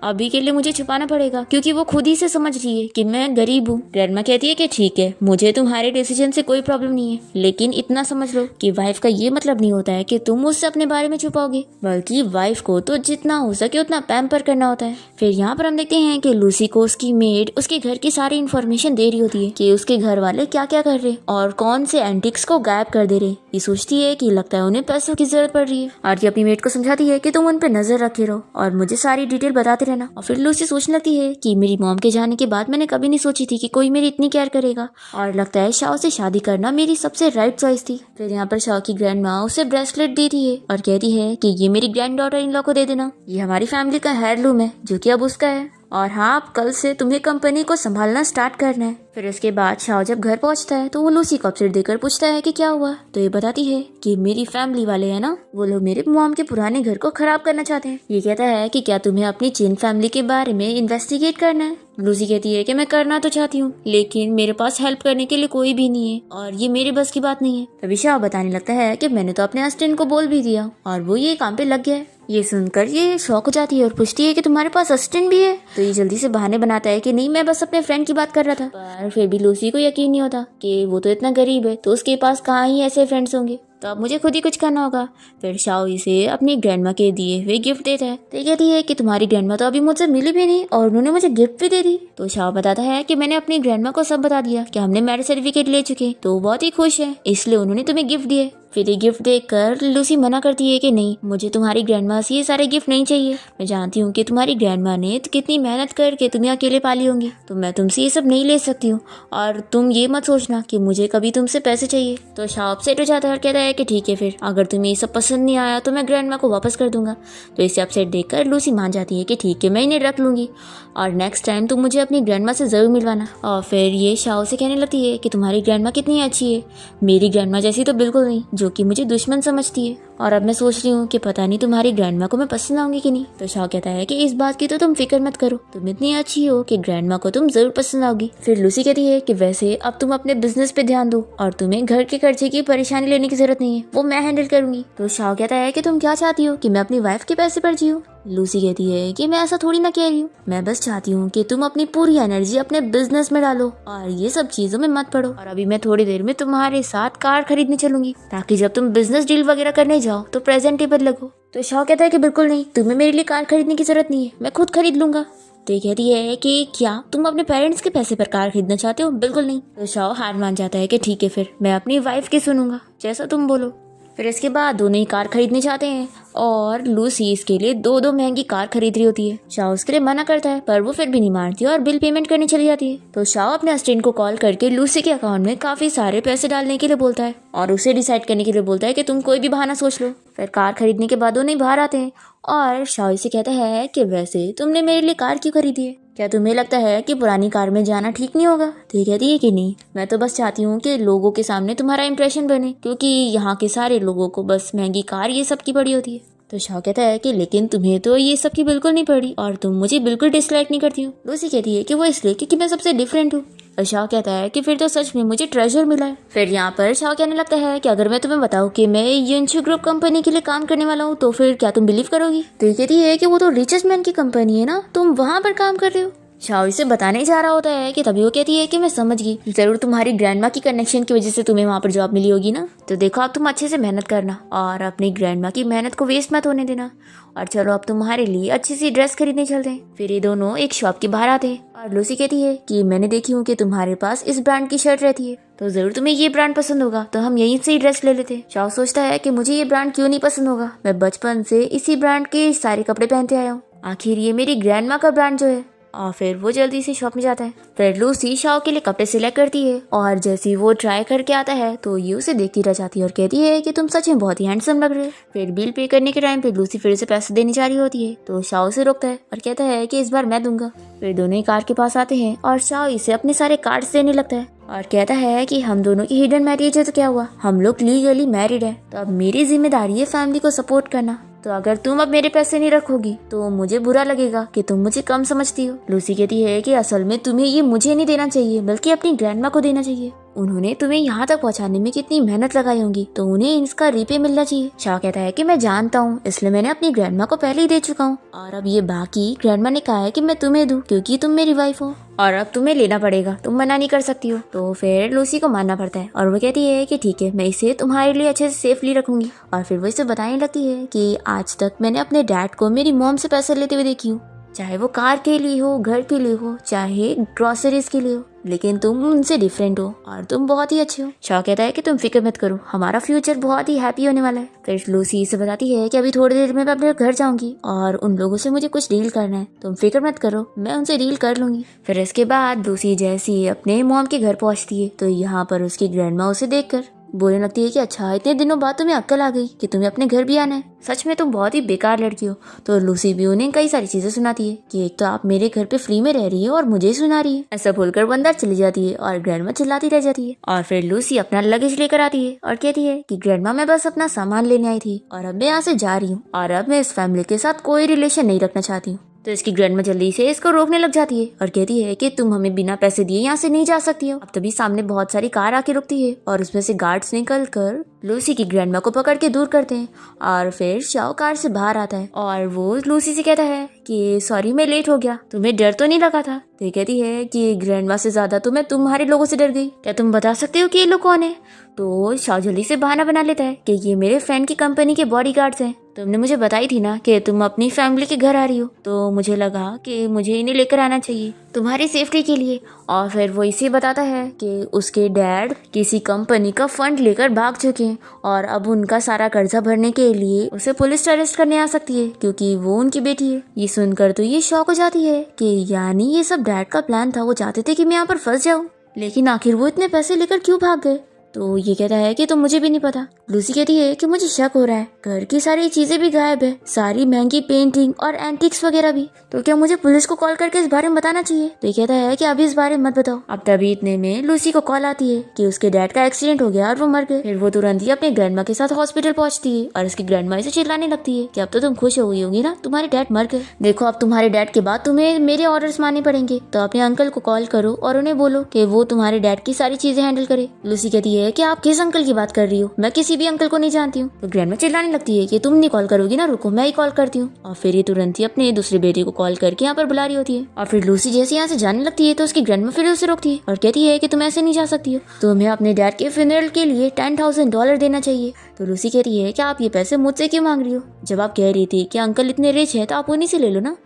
अभी के लिए मुझे छुपाना पड़ेगा क्योंकि वो खुद ही से समझ रही है कि मैं गरीब हूँ। ग्रैंडमा कहती है कि ठीक है, मुझे तुम्हारे डिसीजन से कोई प्रॉब्लम नहीं है, लेकिन इतना समझ लो कि वाइफ का ये मतलब नहीं होता है कि तुम उससे अपने बारे में छुपाओगे, बल्कि वाइफ को तो जितना हो सके उतना पैम्पर करना होता है। फिर यहाँ पर हम देखते हैं कि लूसी को उसकी मेड उसके घर की सारी इन्फॉर्मेशन दे रही होती है कि उसके घर वाले क्या क्या कर रहे और कौन से एंटिक्स को गायब कर दे रहे। ये सोचती है कि लगता है उन्हें पैसों की जरूरत पड़ रही है। आरती अपनी मेट को समझाती है कि तुम उन पे नजर रखे रहो और मुझे सारी डिटेल बताते रहना। और फिर लूसी सोचने लगती है कि मेरी मॉम के जाने के बाद मैंने कभी नहीं सोची थी कि कोई मेरी इतनी केयर करेगा, और लगता है शाह से शादी करना मेरी सबसे राइट चॉइस थी। फिर यहाँ पर शाह की ग्रैंड माँ उसे ब्रेसलेट देती है और कहती है कि ये मेरी ग्रैंड डॉटर इन लॉ को दे देना, ये हमारी फैमिली का हेयरलूम है जो कि अब उसका है, और हाँ अब कल से तुम्हें कंपनी को संभालना स्टार्ट करना है। फिर उसके बाद शाह जब घर पहुंचता है तो वो लूसी को अपसेट देकर पूछता है कि क्या हुआ। तो ये बताती है कि मेरी फैमिली वाले है ना, वो लोग मेरे मॉम के पुराने घर को खराब करना चाहते हैं। ये कहता है कि क्या तुम्हें अपनी चीन फैमिली के बारे में इन्वेस्टिगेट करना है। लूसी कहती है कि मैं करना तो चाहती हूँ लेकिन मेरे पास हेल्प करने के लिए कोई भी नहीं है और ये मेरे बस की बात नहीं है। तभी शाह बताने लगता है कि मैंने तो अपने असिस्टेंट को बोल भी दिया और वो ये काम पे लग गया है। ये सुनकर ये शॉक हो जाती है और पूछती है कि तुम्हारे पास असिस्टेंट भी है। तो ये जल्दी से बहाने बनाता है कि नहीं, मैं बस अपने फ्रेंड की बात कर रहा था। पर फिर भी लूसी को यकीन नहीं होता कि वो तो इतना गरीब है तो उसके पास कहाँ ही ऐसे फ्रेंड्स होंगे। तो अब मुझे खुद ही कुछ करना होगा। फिर शाओ इसे अपनी ग्रैंडमा के दिए हुए गिफ्ट देता है। तो कहती है कि तुम्हारी ग्रैंडमा तो अभी मुझसे मिली भी नहीं और उन्होंने मुझे गिफ्ट भी दे दी। तो शाओ बताता है कि मैंने अपनी ग्रैंडमा को सब बता दिया कि हमने मैरिज सर्टिफिकेट ले चुके, तो वो बहुत ही खुश है, इसलिए उन्होंने तुम्हें गिफ्ट दिए। फिर ये गिफ्ट देखकर लूसी मना करती है कि नहीं, मुझे तुम्हारी ग्रैंडमा से ये सारे गिफ्ट नहीं चाहिए। मैं जानती हूँ कि तुम्हारी ग्रैंडमा ने कितनी मेहनत करके तुम्हें अकेले पाली होंगी, तो मैं तुमसे ये सब नहीं ले सकती हूँ और तुम ये मत सोचना कि मुझे कभी तुमसे पैसे चाहिए। तो शाओ अपसेट हो जाता है और कहता है कि ठीक है, फिर अगर तुम्हें ये सब पसंद नहीं आया तो मैं ग्रैंडमा को वापस कर दूंगा। तो इसे अपसेट देखकर लूसी मान जाती है कि ठीक है, मैं इन्हें रख लूंगी और नेक्स्ट टाइम तुम मुझे अपनी ग्रैंडमा से ज़रूर मिलवाना। और फिर ये शाओ से कहने लगती है कि तुम्हारी ग्रैंडमा कितनी अच्छी है, मेरी ग्रैंडमा जैसी तो बिल्कुल नहीं, जो कि मुझे दुश्मन समझती है। और अब मैं सोच रही हूँ कि पता नहीं तुम्हारी ग्रैंडमा को मैं पसंद आऊंगी कि नहीं। तो शाओ कहता है कि इस बात की तो तुम फिक्र मत करो, तुम इतनी अच्छी हो कि ग्रैंडमा को तुम जरूर पसंद आओगी। फिर लूसी कहती है कि वैसे अब तुम अपने बिजनेस पे ध्यान दो और तुम्हें घर के खर्चे की परेशानी लेने की जरूरत नहीं है, वो मैं हैंडल करूंगी। तो शाओ कहता है कि तुम क्या चाहती हो कि मैं अपनी वाइफ के पैसे पर जीऊँ। लूसी कहती है कि मैं ऐसा थोड़ी ना कह रही हूँ, मैं बस चाहती हूँ कि तुम अपनी पूरी एनर्जी अपने बिजनेस में डालो और ये सब चीजों में मत पड़ो। और अभी मैं थोड़ी देर में तुम्हारे साथ कार खरीदने चलूंगी, ताकि जब तुम बिजनेस डील वगैरह करने जाओ तो प्रेजेंटेबल लगो। तो शाओ कहता है कि बिल्कुल नहीं, तुम्हें मेरे लिए कार खरीदने की जरूरत नहीं है, मैं खुद खरीद लूंगा। तो ये कहती है कि क्या तुम अपने पेरेंट्स के पैसे पर कार खरीदना चाहते हो? बिल्कुल नहीं। तो शाओ हार मान जाता है कि ठीक है, फिर मैं अपनी वाइफ की सुनूंगा, जैसा तुम बोलो। फिर इसके बाद दोनों ही कार खरीदने चाहते हैं और लूसी इसके लिए दो महंगी कार खरीद रही होती है। शाओ उसके लिए मना करता है, पर वो फिर भी नहीं मानती और बिल पेमेंट करने चली जाती है। तो शाओ अपने असिस्टेंट को कॉल करके लूसी के अकाउंट में काफी सारे पैसे डालने के लिए बोलता है और उसे डिसाइड करने के लिए बोलता है कि तुम कोई भी बहाना सोच लो। फिर कार खरीदने के बाद दोनों ही बाहर आते हैं और शाओ से कहता है कि वैसे तुमने मेरे लिए कार क्यों खरीदी है? क्या तुम्हें लगता है कि पुरानी कार में जाना ठीक नहीं होगा? तो ये कहती है कि नहीं, मैं तो बस चाहती हूँ कि लोगों के सामने तुम्हारा इंप्रेशन बने, क्योंकि यहाँ के सारे लोगों को बस महंगी कार ये सब की पड़ी होती है। तो शाओ कहता है कि लेकिन तुम्हें तो ये सब की बिल्कुल नहीं पड़ी और तुम मुझे बिल्कुल डिसलाइक नहीं करती हो। लूसी कहती है कि वो इसलिए क्योंकि मैं सबसे डिफरेंट हूँ। और शाओ कहता है कि फिर तो सच में मुझे ट्रेजर मिला है। फिर यहाँ पर शाओ कहने लगता है कि अगर मैं तुम्हें बताऊँ कि मैं युनशु ग्रुप कंपनी के लिए काम करने वाला हूँ तो फिर क्या तुम बिलीव करोगी? तो ये कहती है कि वो तो रिचेस्ट मैन की कंपनी है ना, तुम वहाँ पर काम कर रहे हो। शाओ इसे बताने ही जा रहा होता है कि तभी वो कहती है कि मैं समझ गई, जरूर तुम्हारी ग्रैंडमा की कनेक्शन की वजह से तुम्हें वहाँ पर जॉब मिली होगी ना। तो देखो अब तुम अच्छे से मेहनत करना और अपनी ग्रैंडमा की मेहनत को वेस्ट मत होने देना। और चलो अब तुम्हारे लिए अच्छी सी ड्रेस खरीदने चलते हैं। फिर ये दोनों एक शॉप के बाहर आते हैं और लूसी कहती है कि मैंने देखी हूँ कि तुम्हारे पास इस ब्रांड की शर्ट रहती है, तो जरूर तुम्हें ये ब्रांड पसंद होगा, तो हम यहीं से ही ड्रेस ले लेते हैं। शाओ सोचता है कि मुझे ये ब्रांड क्यों नहीं पसंद होगा, मैं बचपन से इसी ब्रांड के सारे कपड़े पहनते आया हूँ, आखिर ये मेरी ग्रैंडमा का ब्रांड जो है। और फिर वो जल्दी से शॉप में जाता है। फिर लूसी शाओ के लिए कपड़े सिलेक्ट करती है और जैसे वो ट्राई करके आता है तो ये उसे देखती रह जाती है और कहती है कि तुम सच में बहुत ही हैंडसम लग रहे हो। फिर बिल पे करने के टाइम पे लूसी फिर से पैसे देने जा रही होती है तो शाओ से रोकता है और कहता है कि इस बार मैं दूंगा। फिर दोनों ही कार के पास आते हैं और शाओ इसे अपने सारे कार्ड्स देने लगता है और कहता है कि हम दोनों की हिडन मैरिज है तो क्या हुआ, हम लोग लीगली मैरिड है, तो अब मेरी जिम्मेदारी है फैमिली को सपोर्ट करना। तो अगर तुम अब मेरे पैसे नहीं रखोगी तो मुझे बुरा लगेगा कि तुम मुझे कम समझती हो। लूसी कहती है कि असल में तुम्हें ये मुझे नहीं देना चाहिए बल्कि अपनी ग्रैंडमा को देना चाहिए, उन्होंने तुम्हें यहाँ तक पहुँचाने में कितनी मेहनत लगाई होंगी, तो उन्हें इसका रीपे मिलना चाहिए। शाओ कहता है कि मैं जानता हूँ, इसलिए मैंने अपनी ग्रैंडमा को पहले ही दे चुका हूँ और अब ये बाकी ग्रैंडमा ने कहा है कि मैं तुम्हें दूं क्योंकि तुम मेरी वाइफ हो और अब तुम्हें लेना पड़ेगा, तुम मना नहीं कर सकती हो। तो फिर लूसी को मानना पड़ता है और वो कहती है कि ठीक है, मैं इसे तुम्हारे लिए अच्छे से सेफली रखूंगी। और फिर वो इसे बताने लगती है कि आज तक मैंने अपने डैड को मेरी मॉम से पैसे लेते हुए देखी हूँ, चाहे वो कार के लिए हो, घर के लिए हो, चाहे ग्रोसरीज के लिए हो, लेकिन तुम उनसे डिफरेंट हो और तुम बहुत ही अच्छे हो। शाओ कहता है कि तुम फिक्र मत करो, हमारा फ्यूचर बहुत ही हैप्पी होने वाला है। फिर लूसी से बताती है कि अभी थोड़ी देर में मैं अपने घर जाऊंगी और उन लोगों से मुझे कुछ डील करना है, तुम फिक्र मत करो, मैं उनसे डील कर लूंगी। फिर इसके बाद लूसी जैसी अपने मॉम के घर पहुंचती है तो यहाँ पर उसकी ग्रैंडमा उसे देखकर बोलने लगती है कि अच्छा, इतने दिनों बाद तुम्हें अक्ल आ गई कि तुम्हें अपने घर भी आना है, सच में तुम बहुत ही बेकार लड़की हो। तो लूसी भी उन्हें कई सारी चीजें सुनाती है कि एक तो आप मेरे घर पे फ्री में रह रही है और मुझे ही सुना रही है। ऐसा बोलकर वो अंदर चली जाती है और ग्रैंडमा चिल्लाती रह जाती है। और फिर लूसी अपना लगेज लेकर आती है और कहती है कि ग्रैंडमा, मैं बस अपना सामान लेने आई थी और अब मैं यहाँ से जा रही हूँ और अब मैं इस फैमिली के साथ कोई रिलेशन नहीं रखना चाहती हूँ। तो इसकी ग्रैंडमा जल्दी से इसको रोकने लग जाती है और कहती है कि तुम हमें बिना पैसे दिए यहाँ से नहीं जा सकती हो। अब तभी सामने बहुत सारी कार आके रुकती है और उसमें से गार्ड्स निकल कर लूसी की ग्रैंडमा को पकड़ के दूर करते हैं और फिर शाओ कार से बाहर आता है और वो लूसी से कहता है कि सॉरी मैं लेट हो गया, तुम्हें डर तो नहीं लगा था? तो ये कहती है कि ग्रैंडमा से ज्यादा तो मैं तुम्हारे लोगों से डर गई, क्या तुम बता सकते हो कि ये लोग कौन है? तो शाओ जल्दी से बहाना बना लेता है कि ये मेरे फ्रेंड की कंपनी के बॉडीगार्ड्स हैं। तुमने मुझे बताई थी ना कि तुम अपनी फैमिली के घर आ रही हो, तो मुझे लगा कि मुझे इन्हें लेकर आना चाहिए तुम्हारी सेफ्टी के लिए। और फिर वो इसे बताता है कि उसके डैड किसी कंपनी का फंड लेकर भाग चुके हैं और अब उनका सारा कर्जा भरने के लिए उसे पुलिस अरेस्ट करने आ सकती है क्योंकि वो उनकी बेटी है। ये सुनकर तो ये शॉक हो जाती है कि यानी ये सब डैड का प्लान था, वो चाहते थे कि मैं यहाँ पर फंस जाऊँ, लेकिन आखिर वो इतने पैसे लेकर क्यों भाग गए? तो ये कहता है कि तो मुझे भी नहीं पता। लूसी कहती है कि मुझे शक हो रहा है, घर की सारी चीजें भी गायब है, सारी महंगी पेंटिंग और एंटिक्स वगैरह भी, तो क्या मुझे पुलिस को कॉल करके इस बारे में बताना चाहिए? तो ये कहता है कि अभी इस बारे में मत बताओ। अब तभी इतने में लूसी को कॉल आती है कि उसके डैड का एक्सीडेंट हो गया और वो मर गए। फिर वो तुरंत ही अपने ग्रैंडमा के साथ हॉस्पिटल पहुंचती है और उसकी ग्रैंडमा इसे चिल्लाने लगती है कि अब तो तुम खुश हो गई होगी ना, तुम्हारे डैड मर गए। देखो अब तुम्हारे डैड के बाद तुम्हें मेरे ऑर्डर्स मानने पड़ेंगे, तो अपने अंकल को कॉल करो और उन्हें बोलो कि वो तुम्हारे डैड की सारी चीजें हैंडल करे। लूसी कहती है कि आप किस अंकल की बात कर रही हो, मैं किसी भी अंकल को नहीं जानती हूँ। तो ग्रैंडमा चिल्लाने लगती है कि तुम नहीं कॉल करोगी ना, रुको मैं ही कॉल करती हूँ। और फिर ये तुरंत ही अपने दूसरे बेटे को कॉल करके यहाँ पर बुला रही होती है। और फिर लूसी जैसे यहाँ से जाने लगती है तो उसकी ग्रैंडमा फिर उसे रोकती है और कहती है कि तुम ऐसे नहीं जा सकती हो, तुम्हें अपने डैड के फ्यूनरल के लिए $10,000 देना चाहिए। तो लूसी कहती है कि आप ये पैसे मुझसे क्यों मांग रही हो, जब आप कह रही थी कि अंकल इतने रिच है तो आप उन्हीं से ले लो ना।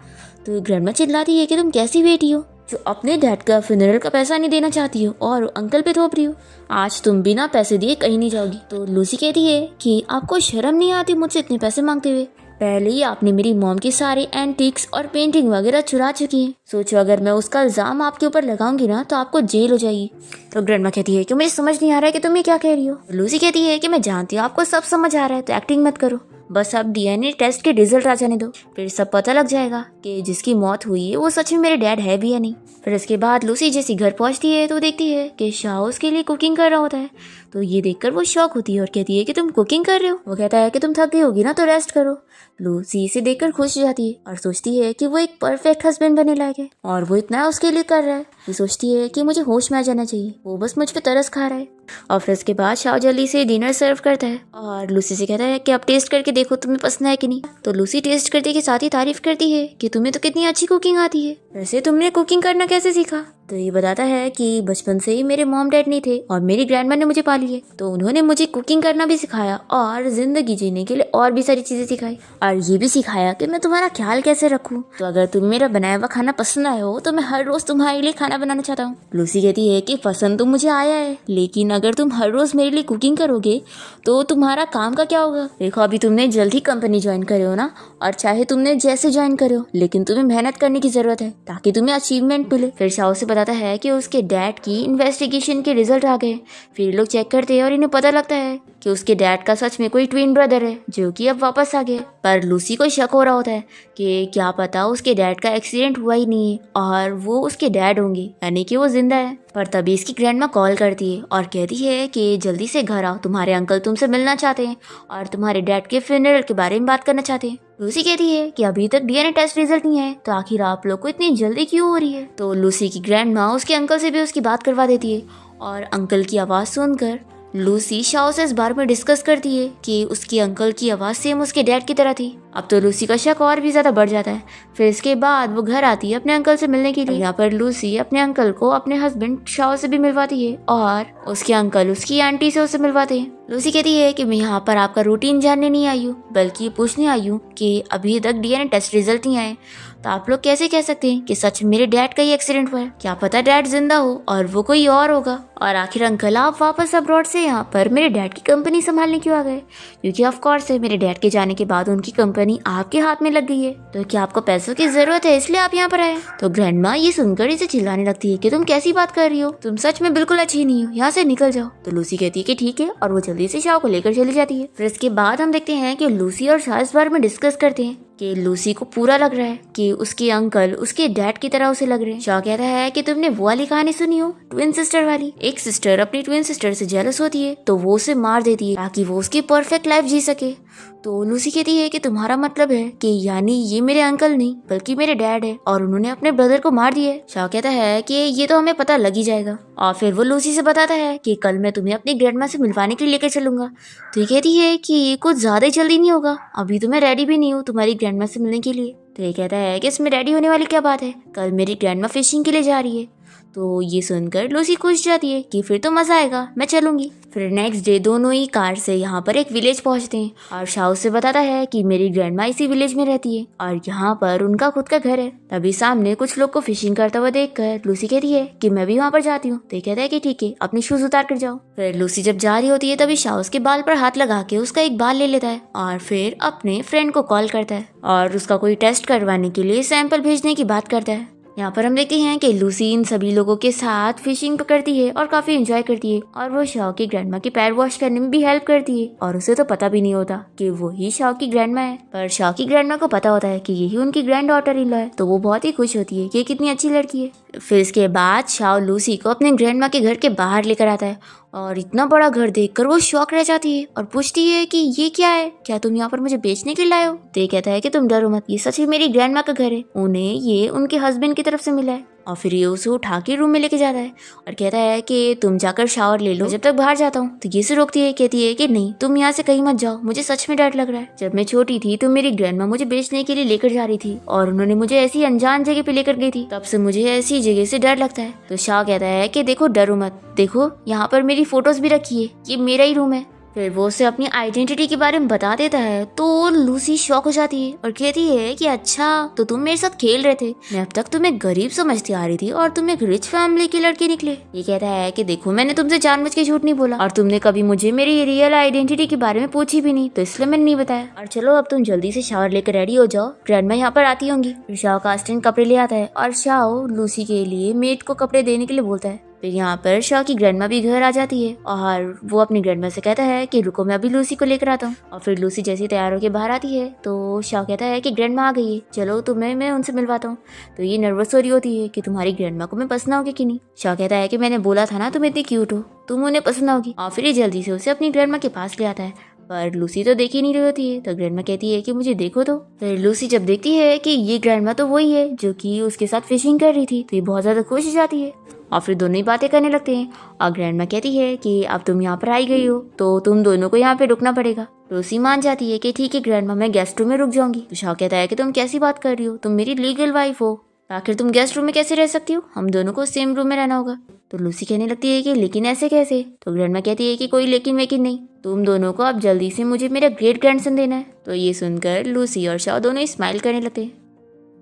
तो ग्रैंडमा चिल्लाती है कि तुम कैसी बेटी हो जो अपने डैड का फ्यूनरल का पैसा नहीं देना चाहती हो और अंकल पे थोप रही हो, आज तुम बिना पैसे दिए कहीं नहीं जाओगी। तो लूसी कहती है कि आपको शर्म नहीं आती मुझसे इतने पैसे मांगते हुए, पहले ही आपने मेरी मॉम के सारे एंटीक्स और पेंटिंग वगैरह चुरा चुकी हैं, सोचो अगर मैं उसका इल्जाम आपके ऊपर लगाऊंगी ना तो आपको जेल हो जाएगी। तो ग्रैंडमा कहती है कि मुझे समझ नहीं आ रहा है कि तुम ये क्या कह रही हो। लूसी कहती है कि मैं जानती हूँ आपको सब समझ आ रहा है, तो एक्टिंग मत करो, बस अब डीएनए टेस्ट के रिजल्ट आ जाने दो, फिर सब पता लग जाएगा कि जिसकी मौत हुई है वो सच में मेरे डैड है भी या नहीं। फिर इसके बाद लूसी जैसी घर पहुंचती है तो देखती है कि शाओ उसके लिए कुकिंग कर रहा होता है। तो ये देखकर वो शॉक होती है और कहती है कि तुम कुकिंग कर रहे हो? वो कहता है कि तुम थक गई होगी ना तो रेस्ट करो। लूसी इसे देखकर खुश हो जाती है और सोचती है कि वो एक परफेक्ट हस्बैंड बनने लायक है और वो इतना उसके लिए कर रहा है। वो सोचती है कि मुझे होश में आ जाना चाहिए, वो बस मुझ पे तरस खा रहा है। और फिर उसके बाद शाओ जल्दी से डिनर सर्व करता है और लूसी से कहता है कि आप टेस्ट करके देखो तुम्हें पसंद है कि नहीं। तो लूसी टेस्ट करने के साथ ही तारीफ करती है कि तुम्हें तो कितनी अच्छी कुकिंग आती है, वैसे तुमने कुकिंग करना कैसे सीखा? तो ये बताता है कि बचपन से ही मेरे मॉम डैड नहीं थे और मेरी ग्रैंडमा ने मुझे पाली है, तो उन्होंने मुझे कुकिंग करना भी सिखाया और जिंदगी जीने के लिए और भी सारी चीजें सिखाई और ये भी सिखाया कि मैं तुम्हारा ख्याल कैसे रखूं। तो अगर तुम्हें मेरा बनाया हुआ खाना पसंद आया हो तो मैं हर रोज तुम्हारे लिए खाना बनाना चाहता हूँ। लूसी कहती है कि पसंद तो मुझे आया है, लेकिन अगर तुम हर रोज मेरे लिए कुकिंग करोगे तो तुम्हारा काम का क्या होगा? देखो अभी तुमने जल्दी कंपनी ज्वाइन करे हो ना, और चाहे तुमने जैसे ज्वाइन करे हो, लेकिन तुम्हें मेहनत करने की जरूरत है ताकि तुम्हें अचीवमेंट मिले। फिर शाओ से बताता है कि उसके डैड की इन्वेस्टिगेशन के रिजल्ट आ गए। फिर लोग चेक करते हैं और इन्हें पता लगता है कि उसके डैड का सच में कोई ट्विन ब्रदर है जो कि अब वापस आ गया। पर लूसी को शक हो रहा होता है कि क्या पता उसके डैड का एक्सीडेंट हुआ ही नहीं है और वो उसके डैड होंगे, यानी कि वो जिंदा है। पर तभी इसकी ग्रैंडमा कॉल करती है और कहती है कि जल्दी से घर आओ, तुम्हारे अंकल तुमसे मिलना चाहते हैं और तुम्हारे डैड के फ्यूनरल के बारे में बात करना चाहते हैं। लूसी कहती है कि अभी तक डीएनए टेस्ट रिजल्ट नहीं है, तो आखिर आप लोग को इतनी जल्दी क्यों हो रही है? तो लूसी की ग्रैंडमा उसके अंकल से भी उसकी बात करवा देती है और अंकल की आवाज़ सुनकर लूसी शाओ से इस बारे में डिस्कस करती है कि उसकी अंकल की आवाज़ सेम उसके डैड की तरह थी। अब तो लूसी का शक और भी ज़्यादा बढ़ जाता है। फिर इसके बाद वो घर आती है अपने अंकल से मिलने के लिए। यहाँ पर लूसी अपने अंकल को अपने हस्बैंड शाओ से भी मिलवाती है और उसके अंकल उसकी आंटी से उसे मिलवाते हैं। लूसी कहती है कि मैं यहाँ पर आपका रूटीन जानने नहीं आई हूँ, बल्कि पूछने आई हूँ कि अभी तक डीएनए टेस्ट रिजल्ट नहीं आए, तो आप लोग कैसे कह सकते हैं कि सच मेरे डैड का ही एक्सीडेंट हुआ है? क्या पता डैड जिंदा हो और वो कोई और होगा। और आखिर अंकल आप वापस अब्रॉड से यहाँ पर मेरे डैड की कंपनी संभालने क्यों आ गए? क्योंकि ऑफ कोर्स है, मेरे डैड के जाने के बाद उनकी कंपनी आपके हाथ में लग गई है, तो क्या आपको पैसों की जरूरत है इसलिए आप यहाँ पर आए? तो ग्रैंडमा ये सुनकर इसे चिल्लाने लगती है कि तुम कैसी बात कर रही हो, तुम सच में बिल्कुल अच्छी नहीं हो, यहाँ से निकल जाओ। तो लूसी कहती है कि ठीक है और वो जल्दी से शाओ को लेकर चली जाती है। फिर इसके बाद हम देखते हैं कि लूसी और शाओ इस बारे में डिस्कस करते हैं कि लूसी को पूरा लग रहा है कि उसके अंकल उसके डैड की तरह उसे लग रहे हैं। शाओ कहता है कि तुमने वो वाली कहानी सुनी हो, ट्विन सिस्टर वाली? एक सिस्टर अपनी ट्विन सिस्टर से जेलस होती है तो वो उसे मार देती है ताकि वो उसकी परफेक्ट लाइफ जी सके। तो लूसी कहती है कि तुम्हारा मतलब है कि यानी ये मेरे अंकल नहीं बल्कि मेरे डैड है और उन्होंने अपने ब्रदर को मार दिया है। शाओ कहता है कि ये तो हमें पता लग ही जाएगा और फिर वो लूसी से बताता है कि कल मैं तुम्हें अपनी ग्रैंडमा से मिलवाने के लिए लेकर चलूंगा। तो ये कहती है कि ये कुछ ज्यादा ही जल्दी नहीं होगा, अभी तो मैं रेडी भी नहीं हूँ तुम्हारी ग्रैंडमा से मिलने के लिए। तो ये कहता है कि इसमें रेडी होने वाली क्या बात है, कल मेरी ग्रैंडमा फिशिंग के लिए जा रही है। तो ये सुनकर लूसी खुश जाती है कि फिर तो मजा आएगा, मैं चलूंगी। फिर नेक्स्ट डे दोनों ही कार से यहाँ पर एक विलेज पहुँचते हैं और शाओ से बताता है कि मेरी ग्रैंडमा इसी विलेज में रहती है और यहाँ पर उनका खुद का घर है। तभी सामने कुछ लोग को फिशिंग करता हुआ देखकर लूसी कहती है कि मैं भी वहाँ पर जाती हूँ। तो कहता है कि ठीक है, अपनी शूज उतार कर जाओ। फिर लूसी जब जा रही होती है तभी शाओ उसके बाल पर हाथ लगा के उसका एक बाल ले लेता है और फिर अपने फ्रेंड को कॉल करता है और उसका कोई टेस्ट करवाने के लिए सैंपल भेजने की बात करता है। यहाँ पर हम देखते हैं कि लूसी इन सभी लोगों के साथ फिशिंग करती है और काफी एंजॉय करती है और वो शाओ की ग्रैंडमा के पैर वॉश करने में भी हेल्प करती है और उसे तो पता भी नहीं होता कि वो ही शाओ की ग्रैंडमा है। पर शाओ की ग्रैंडमा को पता होता है कि यही उनकी ग्रैंड डॉटर इन लॉ है, तो वो बहुत ही खुश होती है कि ये कितनी अच्छी लड़की है। फिर इसके बाद शाओ लूसी को अपने ग्रैंडमा के घर के बाहर लेकर आता है और इतना बड़ा घर देखकर वो शॉक रह जाती है और पूछती है कि ये क्या है, क्या तुम यहाँ पर मुझे बेचने के लिए लाए हो। तो ये कहता है कि तुम डरो मत, ये सच में मेरी ग्रैंडमा का घर है, उन्हें ये उनके हस्बैंड की तरफ से मिला है। और फिर ये उसे उठा के रूम में लेके जाता है और कहता है कि तुम जाकर शावर ले लो, जब तक बाहर जाता हूँ। तो ये से रोकती है, कहती है कि नहीं, तुम यहाँ से कहीं मत जाओ, मुझे सच में डर लग रहा है। जब मैं छोटी थी तो मेरी ग्रैंडमा मुझे बेचने के लिए लेकर जा रही थी और उन्होंने मुझे ऐसी अनजान जगह पे लेकर गई थी, तब से मुझे ऐसी जगह से डर लगता है। तो शाह कहता है कि देखो डरो मत, देखो यहाँ पर मेरी फोटोज भी रखी है, ये मेरा ही रूम है। फिर वो उसे अपनी आइडेंटिटी के बारे में बता देता है तो लूसी शॉक हो जाती है और कहती है कि अच्छा तो तुम मेरे साथ खेल रहे थे, मैं अब तक तुम्हें गरीब समझती आ रही थी और तुम एक रिच फैमिली के लड़के निकले। ये कहता है कि देखो मैंने तुमसे जानबूझ के झूठ नहीं बोला और तुमने कभी मुझे मेरी रियल आइडेंटिटी के बारे में पूछी भी नहीं, तो इसलिए मैंने नहीं बताया। और चलो अब तुम जल्दी से शावर लेकर रेडी हो जाओ, ग्रैंडमा यहाँ पर आती होंगी। फिर शाओ कास्टिन कपड़े ले आता है और शाओ लूसी के लिए मेड को कपड़े देने के लिए बोलता है। फिर यहाँ पर शाओ की ग्रैंडमा भी घर आ जाती है और वो अपनी ग्रैंडमा से कहता है कि रुको मैं अभी लूसी को लेकर आता हूँ। और फिर लूसी जैसे तैयार होकर बाहर आती है तो शाओ कहता है कि ग्रैंडमा आ गई है, चलो तुम्हें मैं उनसे मिलवाता हूँ। तो ये नर्वस हो रही होती है कि तुम्हारी ग्रैंडमा को मैं पसंद आऊंगी कि नहीं। शाओ कहता है कि मैंने बोला था ना तुम इतनी क्यूट हो, तुम उन्हें पसंद आओगी। और फिर ये जल्दी से उसे अपनी ग्रैंडमा के पास ले आता है पर लूसी तो देख ही नहीं रही होती है। तो ग्रैंडमा कहती है कि मुझे देखो तो। फिर लूसी जब देखती है कि ये ग्रैंडमा तो वही है जो कि उसके साथ फिशिंग कर रही थी तो ये बहुत ज्यादा खुश हो जाती है और फिर दोनों ही बातें करने लगते हैं। और ग्रैंडमा कहती है कि अब तुम यहाँ पर आई गई हो तो तुम दोनों को यहाँ पे रुकना पड़ेगा। लूसी मान जाती है कि ठीक है ग्रैंडमा, मैं गेस्ट रूम में रुक जाऊंगी। तो शाओ कहता है कि तुम कैसी बात कर रही हो, तुम मेरी लीगल वाइफ हो, आखिर तुम गेस्ट रूम में कैसे रह सकती हो, हम दोनों को सेम रूम में रहना होगा। तो लूसी कहने लगती है कि लेकिन ऐसे कैसे। तो ग्रैंडमा कहती है कि कोई लेकिन वेकिन नहीं, तुम दोनों को अब जल्दी से मुझे मेरा ग्रेट ग्रैंडसन देना है। तो ये सुनकर लूसी और शाओ दोनों ही स्माइल करने लगते हैं।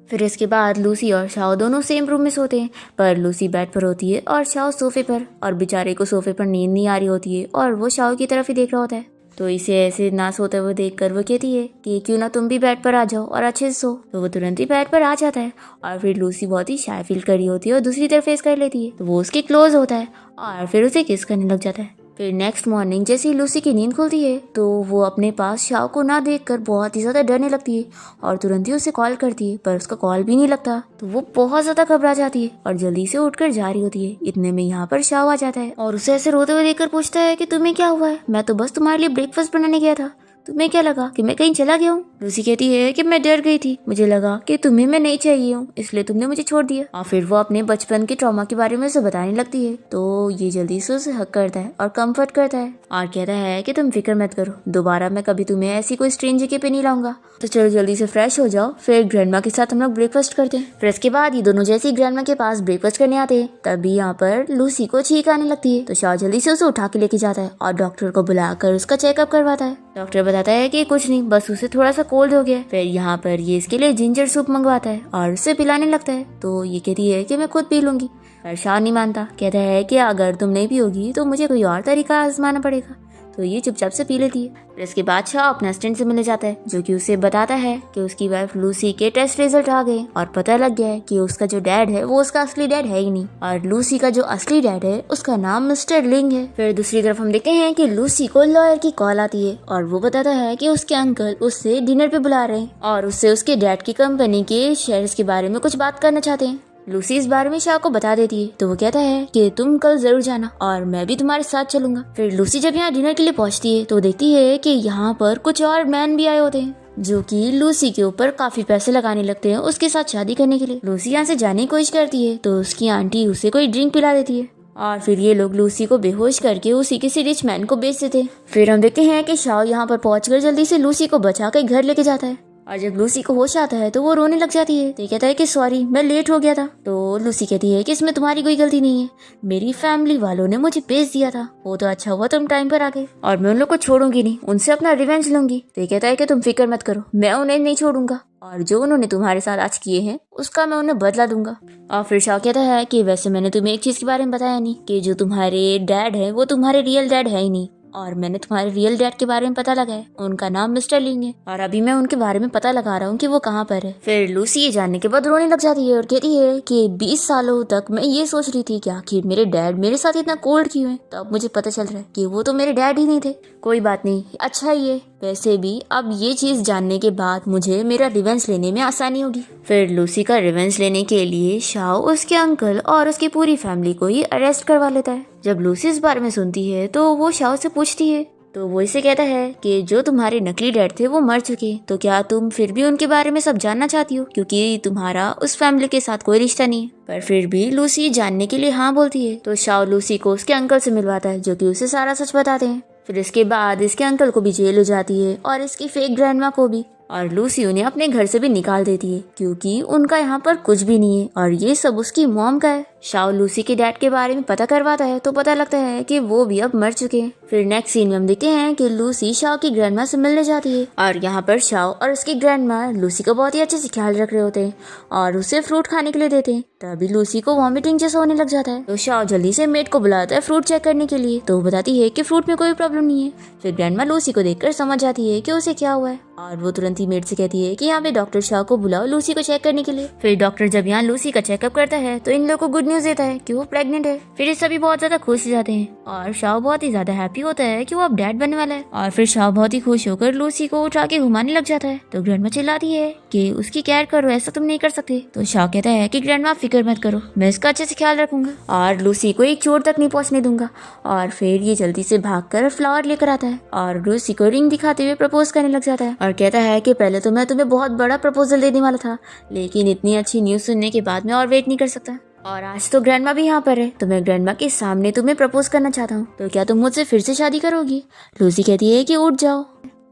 फिर इसके बाद लूसी और शाओ दोनों सेम रूम में सोते हैं पर लूसी बेड पर होती है और शाओ सोफे पर, और बेचारे को सोफे पर नींद नहीं आ रही होती है और वो शाओ की तरफ ही देख रहा होता है। तो इसे ऐसे ना सोते हुए देखकर वो कहती है कि क्यों ना तुम भी बेड पर आ जाओ और अच्छे से सो। तो वो तुरंत ही बेड पर आ जाता है और फिर लूसी बहुत ही शाय फील कर रही होती है और दूसरी तरफ फेस कर लेती है। तो वो उसके क्लोज होता है और फिर उसे किस करने लग जाता है। फिर नेक्स्ट मॉर्निंग जैसे ही लूसी की नींद खुलती है तो वो अपने पास शाओ को ना देखकर बहुत ही ज्यादा डरने लगती है और तुरंत ही उसे कॉल करती है पर उसका कॉल भी नहीं लगता। तो वो बहुत ज्यादा घबरा जाती है और जल्दी से उठकर जा रही होती है। इतने में यहाँ पर शाओ आ जाता है और उसे ऐसे रोते हुए देखकर पूछता है कि तुम्हें क्या हुआ है, मैं तो बस तुम्हारे लिए ब्रेकफास्ट बनाने गया था, तुम्हें क्या लगा कि मैं कहीं चला गया हूँ। लूसी कहती है कि मैं डर गई थी, मुझे लगा कि तुम्हें मैं नहीं चाहिए हूँ इसलिए तुमने मुझे छोड़ दिया। और फिर वो अपने बचपन के ट्रॉमा के बारे में उसे बताने लगती है। तो ये जल्दी से उसे हक करता है और कंफर्ट करता है और कहता है कि तुम फिक्र मत करो, दोबारा मैं कभी तुम्हें ऐसी कोई स्ट्रेंज जगह पे नहीं लाऊंगा। तो चलो जल्दी से फ्रेश हो जाओ, फिर ग्रैंडमा के साथ हम लोग ब्रेकफास्ट करते हैं। फिर इसके बाद ये दोनों जैसे ही ग्रैंडमा के पास ब्रेकफास्ट करने आते हैं तभी यहाँ पर लूसी को छींक आने लगती है। तो शाह जल्दी से उसे उठा के लेके जाता है और डॉक्टर को बुलाकर उसका चेकअप करवाता है। डॉक्टर बताता है कि कुछ नहीं, बस उसे थोड़ा सा कोल्ड हो गया है। फिर यहाँ पर ये इसके लिए जिंजर सूप मंगवाता है और उसे पिलाने लगता है। तो ये कहती है कि मैं खुद पी लूंगी पर शाह नहीं मानता, कहता है कि अगर तुम नहीं पियोगी तो मुझे कोई और तरीका आजमाना पड़ेगा। तो ये चुपचाप से पी लेती है। फिर इसके बाद शाह अपने असिस्टेंट से मिलने जाता है जो कि उसे बताता है कि उसकी वाइफ लूसी के टेस्ट रिजल्ट आ गए और पता लग गया है कि उसका जो डैड है वो उसका असली डैड है ही नहीं और लूसी का जो असली डैड है उसका नाम मिस्टर लिंग है। फिर दूसरी तरफ हम देखते हैं कि लूसी को लॉयर की कॉल आती है और वो बताता है कि उसके अंकल उससे डिनर पे बुला रहे हैं और उससे उसके डैड की कंपनी के शेयर्स के बारे में कुछ बात करना चाहते हैं। लूसी इस बारे में शाह को बता देती है तो वो कहता है कि तुम कल जरूर जाना और मैं भी तुम्हारे साथ चलूंगा। फिर लूसी जब यहाँ डिनर के लिए पहुँचती है तो देखती है कि यहाँ पर कुछ और मैन भी आए होते हैं जो कि लूसी के ऊपर काफी पैसे लगाने लगते हैं उसके साथ शादी करने के लिए। लूसी यहाँ से जाने की कोशिश करती है तो उसकी आंटी उसे कोई ड्रिंक पिला देती है और फिर ये लोग लूसी को बेहोश करके उसी किसी रिच मैन को बेच देते हैं। फिर हम देखते हैं कि शाओ यहाँ पर पहुंचकर जल्दी से लूसी को बचा कर घर लेके जाता है और जब लूसी को होश आता है तो वो रोने लग जाती है। तो कहता है कि सॉरी मैं लेट हो गया था। तो लूसी कहती है कि इसमें तुम्हारी कोई गलती नहीं है, मेरी फैमिली वालों ने मुझे बेच दिया था, वो तो अच्छा हुआ तुम टाइम पर आ गए और मैं उन लोग को छोड़ूंगी नहीं, उनसे अपना रिवेंज लूंगी। तो कहता है कि तुम फिक्र मत करो, मैं उन्हें नहीं छोड़ूंगा और जो उन्होंने तुम्हारे साथ आज किए हैं उसका मैं उन्हें बदला दूंगा। और फिर शाह कहता है कि वैसे मैंने तुम्हें एक चीज के बारे में बताया नहीं कि जो तुम्हारे डैड है वो तुम्हारे रियल डैड है ही नहीं और मैंने तुम्हारे रियल डैड के बारे में पता लगाया, उनका नाम मिस्टर लिंग है और अभी मैं उनके बारे में पता लगा रहा हूँ कि वो कहाँ पर है। फिर लूसी ये जानने के बाद रोने लग जाती है और कहती है कि 20 सालों तक मैं ये सोच रही थी कि आखिर मेरे डैड मेरे साथ इतना कोल्ड क्यों है, तो अब मुझे पता चल रहा है कि वो तो मेरे डैड ही नहीं थे। कोई बात नहीं, अच्छा ही है, वैसे भी अब ये चीज जानने के बाद मुझे मेरा रिवेंज लेने में आसानी होगी। फिर लूसी का रिवेंज लेने के लिए शाओ उसके अंकल और उसकी पूरी फैमिली को ही अरेस्ट करवा लेता है। जब लूसी इस बारे में सुनती है तो वो शाओ से पूछती है तो वो इसे कहता है कि जो तुम्हारे नकली डैड थे वो मर चुके, तो क्या तुम फिर भी उनके बारे में सब जानना चाहती हो, क्योंकि तुम्हारा उस फैमिली के साथ कोई रिश्ता नहीं है। पर फिर भी लूसी जानने के लिए हाँ बोलती है। तो शाओ लूसी को उसके अंकल से मिलवाता है जो कि उसे सारा सच बताते हैं। फिर इसके बाद इसके अंकल को भी जेल हो जाती है और इसकी फेक ग्रैंडमा को भी, और लूसी उन्हें अपने घर से भी निकाल देती है क्योंकि उनका यहाँ पर कुछ भी नहीं है और ये सब उसकी मॉम का है। शाओ लूसी के डैड के बारे में पता करवाता है तो पता लगता है कि वो भी अब मर चुके हैं। फिर नेक्स्ट सीन में हम देखते हैं कि लूसी शाओ की ग्रैंडमा से मिलने जाती है और यहाँ पर शाओ और उसकी ग्रैंडमा लूसी का बहुत ही अच्छे से ख्याल रख रहे होते हैं और उसे फ्रूट खाने के लिए देते हैं। तभी लूसी को वॉमिटिंग जैसा होने लग जाता है तो शाओ जल्दी से मेड को बुलाता है फ्रूट चेक करने के लिए, तो बताती है कि फ्रूट में कोई प्रॉब्लम नहीं है। फिर ग्रैंडमा लूसी को देखकर समझ जाती है कि उसे क्या हुआ है और वो तुरंत ही मेड से कहती है कि यहाँ पे डॉक्टर शाओ को बुलाओ लूसी को चेक करने के लिए। फिर डॉक्टर जब यहाँ लूसी का चेकअप करता है तो इन लोगों को गुड न्यूज देता है कि वो प्रेग्नेंट है। फिर ये सभी बहुत ज्यादा खुश हो जाते हैं और शाओ बहुत ही ज्यादा हैप्पी होता है कि वो अब डैड बनने वाला है। और फिर शाओ बहुत ही खुश होकर लूसी को उठा के घुमाने लग जाता है तो ग्रैंडमा चिल्लाती है कि उसकी केयर करो, ऐसा तुम नहीं कर सकते। तो शाओ कहता है कि ग्रैंडमा फिक्र मत करो, मैं इसका अच्छे से ख्याल रखूंगा और लूसी को एक चोट तक नहीं पहुंचने दूंगा। और फिर ये जल्दी से भागकर फ्लावर लेकर आता है और लूसी को रिंग दिखाते हुए प्रपोज करने लग जाता है और कहता है कि पहले तो मैं तुम्हें बहुत बड़ा प्रपोजल देने वाला था, लेकिन इतनी अच्छी न्यूज सुनने के बाद मैं और वेट नहीं कर सकता और आज तो ग्रैंडमा भी यहाँ पर है, तो मैं ग्रैंडमा के सामने तुम्हें प्रपोज करना चाहता हूँ, तो क्या तुम मुझसे फिर से शादी करोगी। लूसी कहती है कि उठ जाओ।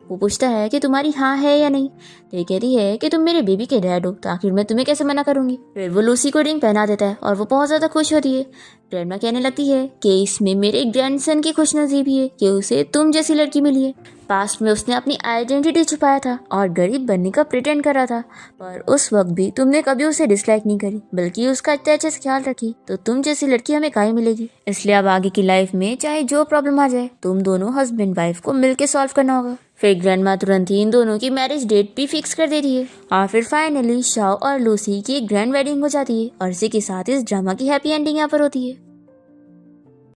वो पूछता है कि तुम्हारी हाँ है या नहीं, तो ये कहती है कि तुम मेरे बेबी के डैड हो, तो आखिर मैं तुम्हें कैसे मना करूंगी। फिर वो लूसी को रिंग पहना देता है और वो बहुत ज्यादा खुश होती है। ग्रैंडमा कहने लगती है कि इसमें मेरे ग्रैंडसन की खुशनसीबी है कि उसे तुम जैसी लड़की मिली है। पास्ट में उसने अपनी आइडेंटिटी छुपाया था और गरीब बनने का प्रिटेंड करा था, पर उस वक्त भी तुमने कभी उसे डिसलाइक नहीं करी बल्कि उसका इतने अच्छे से ख्याल रखी, तो तुम जैसी लड़की हमें काहे मिलेगी। इसलिए अब आगे की लाइफ में चाहे जो प्रॉब्लम आ जाए तुम दोनों हस्बैंड वाइफ को मिलके सॉल्व करना होगा। फिर ग्रैंडमा तुरंत ही इन दोनों की मैरिज डेट भी फिक्स कर देती है और फिर फाइनली शाओ और लूसी की एक ग्रैंड वेडिंग हो जाती है और इसी के साथ इस ड्रामा की हैप्पी एंडिंग यहाँ पर होती है।